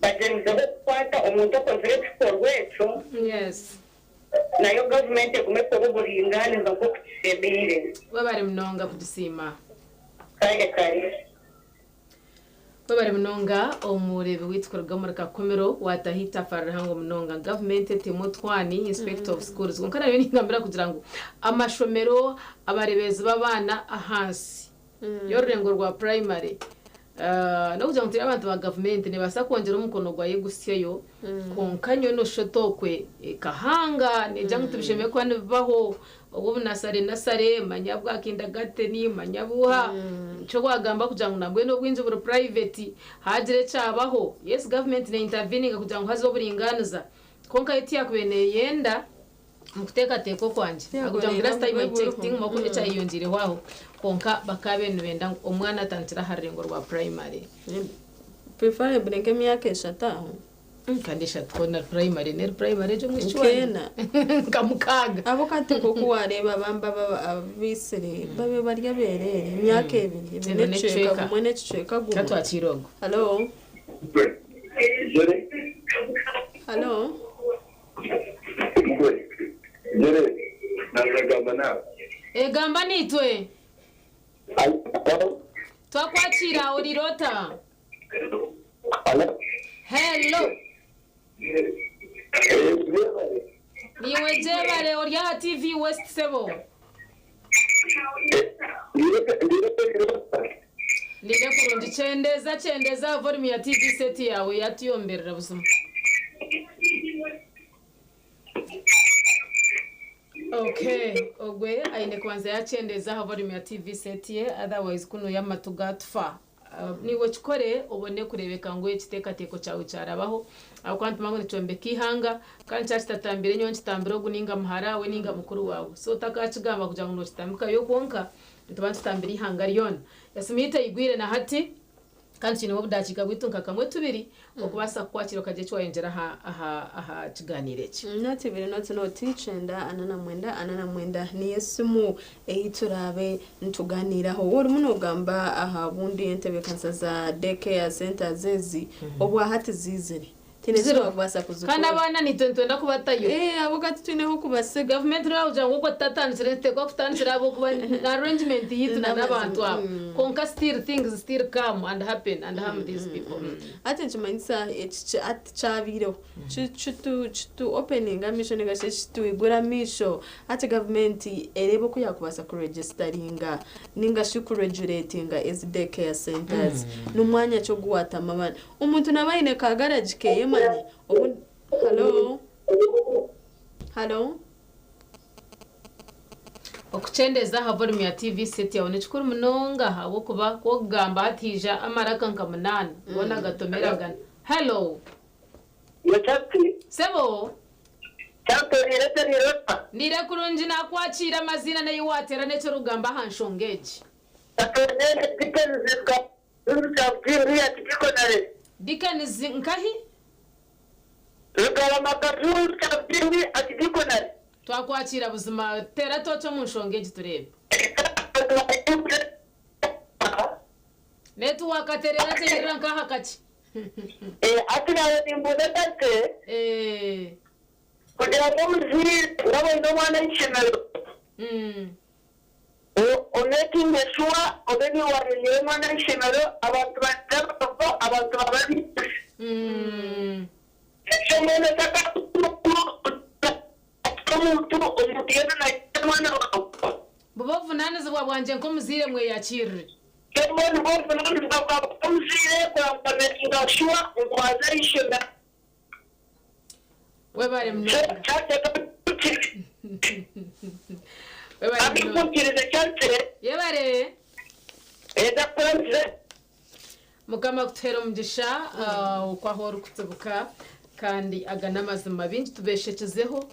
bagenza kwata umuntu akoze siporo wecu yes nayo government igume kuba uburinganiza bwo kukisemire babari Mnonga kudisima kare babari Mnonga omurebe witkorwa muri kakomero watahita farahango Mnonga government timutwani inspector of schools konkana yo ningambira kugira ngo amashomero abarebezi babana ahansi y'ururengo rwa primary no kugira ngo turi abantu ba government nibasa kongera umukono gwa yegusyeyo konkanyo no shotokwe kahanga nejya ngutubisheme kwa nibaho ubu nasare manyabwa kindagate ni manyabuha cyo gwagamba kugira ngo nabwe no bwinje buru private hagire cyabaho yes government ne intervening kugira ngo hazo buringaniza konka iti yakubene yenda mukuteka teko kwanje kugira ngo last time I checking mako ne cyayiyongire waho konka bakabe nibenda umwana atantira harengo rwa primary preferable ngemi yake shataho kandisha twona primary cyo mwishwana kamukaga abo kateko kuwareba bamba abisere babe barya berere imyaka ibiri beneceka kumwe neceka gumu katwa chirogo hello Jere nazagamba na gamba nitwe twakwakira urirota hello niwe jebare urya TV West Sebo ndire kurundi chendeza volume ya TV set yawe yatiyomberera busuma okay ogwe aine kwanza yachendeza volume ya TV set ye otherwise kuno yamatugatfa niwe chikore ubone kurebeka ngo ekiteka teko cyawe cyarabaho akwantu mango nicombe kihanga kandi cyacitatambire nyonci tambiro guninga muharawe ninga mukuru wawe so takachigamba kugira ngo no kitambika yo konka tubantu tambire ihanga ryona yasimite igwire na hati kandi kino budakika gwitunka kamwe tubiri okubasa kwakiro kaje cywayenjera aha kiganireke nati bire no teachenda anana mwenda ni yesumu eiturabe ntuganiraho wori muno gamba aha bundi entebe kansa za daycare center zezi obwa hati zizere tinezero kubasa kuzuka kandi abana ni twenda kubatayo abo gati tuneho kubase government rawo jango ko tatanzire te ko kutanzira abo kuba arrangement yitu na nabantu abo konka still things still come and happen and harm these people ati chimanisa at chaviro chutu opening amisho negashe chitu igura misho ati government erebo kuya kubasa ku registeringa ninga shuku regulatinga as daycare centers numwanya cyo guwata mabana umuntu nabayine ka garage ke hello okuchendeza ha volume ya TV set yawe nechikuru munonga habo kuba kogamba hatija amaraka nkamunana bona gatomeragana hello yachati sebo chato nireta nire kurunji nakwakira amazina nayi watera necho rugamba hanshongeje atone dikenzika urutaviri atikonare dikanizi nkahi rugala makazuru tabiri atikonare twakwakira buzima tera tocho munshongeje turebe netu wakaterera cyirira nkaha kachi atinawe nimbuda tate kugira ngo muzire urabona umwana y'ikimero onekinge shuwa obeni wariliye umwana y'ikimero abantu bataba abantu babiri shomene taka umutiyana na mwana bobo vunaniza bwanje nko muzire mwe yakirire kemone bobo vunaniza bwa muzire kwa mpanenga shuwa ngwaza y'ikimero webare mnonga yebare mukama kutera umugisha uko ahora ukutsebuka kandi agana amazima bingi tubeshekezeho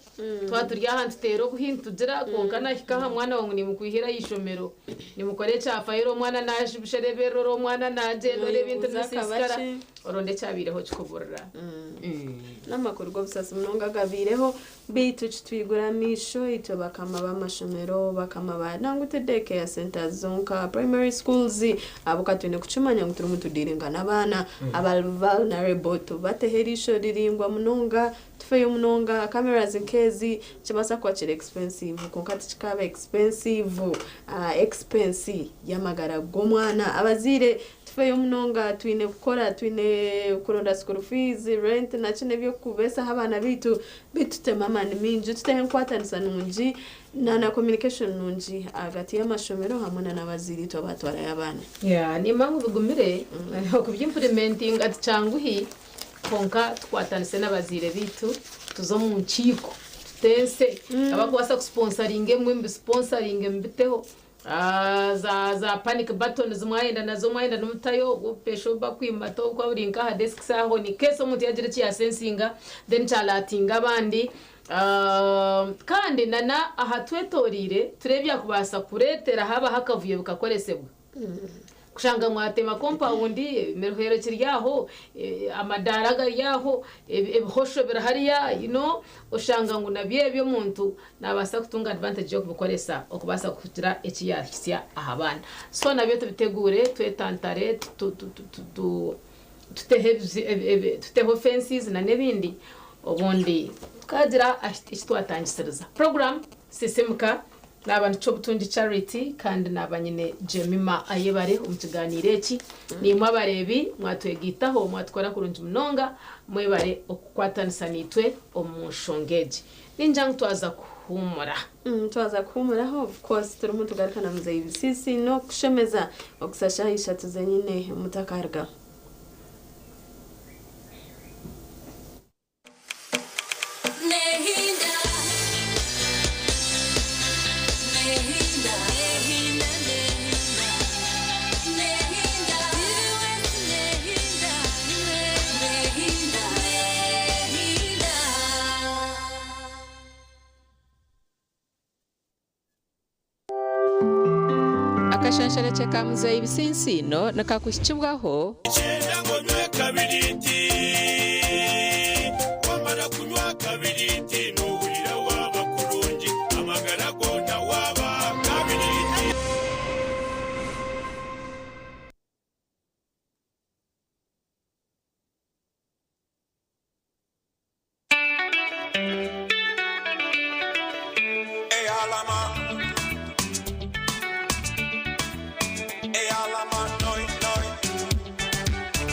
twaturya ahantu tero guhintujira konkana hikaha mwana wangu ni mukwihira yishomero ni mukore cyafayiro mwana naje bisherebero ro mwana naje nore bintu nisiskara oronde cyabireho kikoborera n'amakorwa busasa munonga gabireho bitu twiguramisho ito bakama bamashomero bakama banangute daycare centers zonka primary schools abukatwene kucumanya nguturu mutudirenga nabana aba vulnerable to bateherisho riringwa munonga tufeyo munonga cameras nkezi kibasa kwa chire expensive konkati chikaba expensive expensive yamagara gomwana abazire tufeyo munonga twine gukora twine kuronda school fees rent na kine byo kubesa abana bitu bitutema mani minji tutehe nkwatanisa nungi na communication nungi hagati y'amashomero hamwe n'abaziri twabatwara y'abana ni impamvu bigumire okuby'implementing ati canguhi konka twatanise n'abazire bitu tuzo mu nkiko tutense abakwasa kusponsoringe mwe sponsoringe mbiteho za panic button zimwayenda nazo mwayenda numutayo upesho bakwimato kwa burinka ha desk saho ni keso muti yagira ki yasensinga then chalatinga abandi kandi nana aha twetorire turebya kubasa kuretera haba hakavuye bukakoresebwa kushanga mwatema compound meruhero kiryaho amadaraga yaho ebihosho birahariya ushanga ngo nabye byo muntu nabasa kutunga advantage yo kubikoresa okubasa kugira ekiyarikisya ahabana so nabyo tubitegure twetantare tuteho fences na nebindi obundi tukagira twatangisiza program sisemuka n'abantu cyo butundi charity kandi n'abanyine Jemima ayebare umukiganire eki ni mwabarebi mwatwegitaho mwatwara kurunji munonga mwebare okukwatanisa nitwe omushongeji ninjang twaza kuhumura of course turi muntu garikana muze ibisisi no kushemeza okusashahisha tuzenyine mutakarga akashanshara cyakamuza ibisinsino nakakushibwaho ngo nywe kabiriti wamara kunywa kabiriti nuhurira waba kurungi amagara gona waba kabiriti alama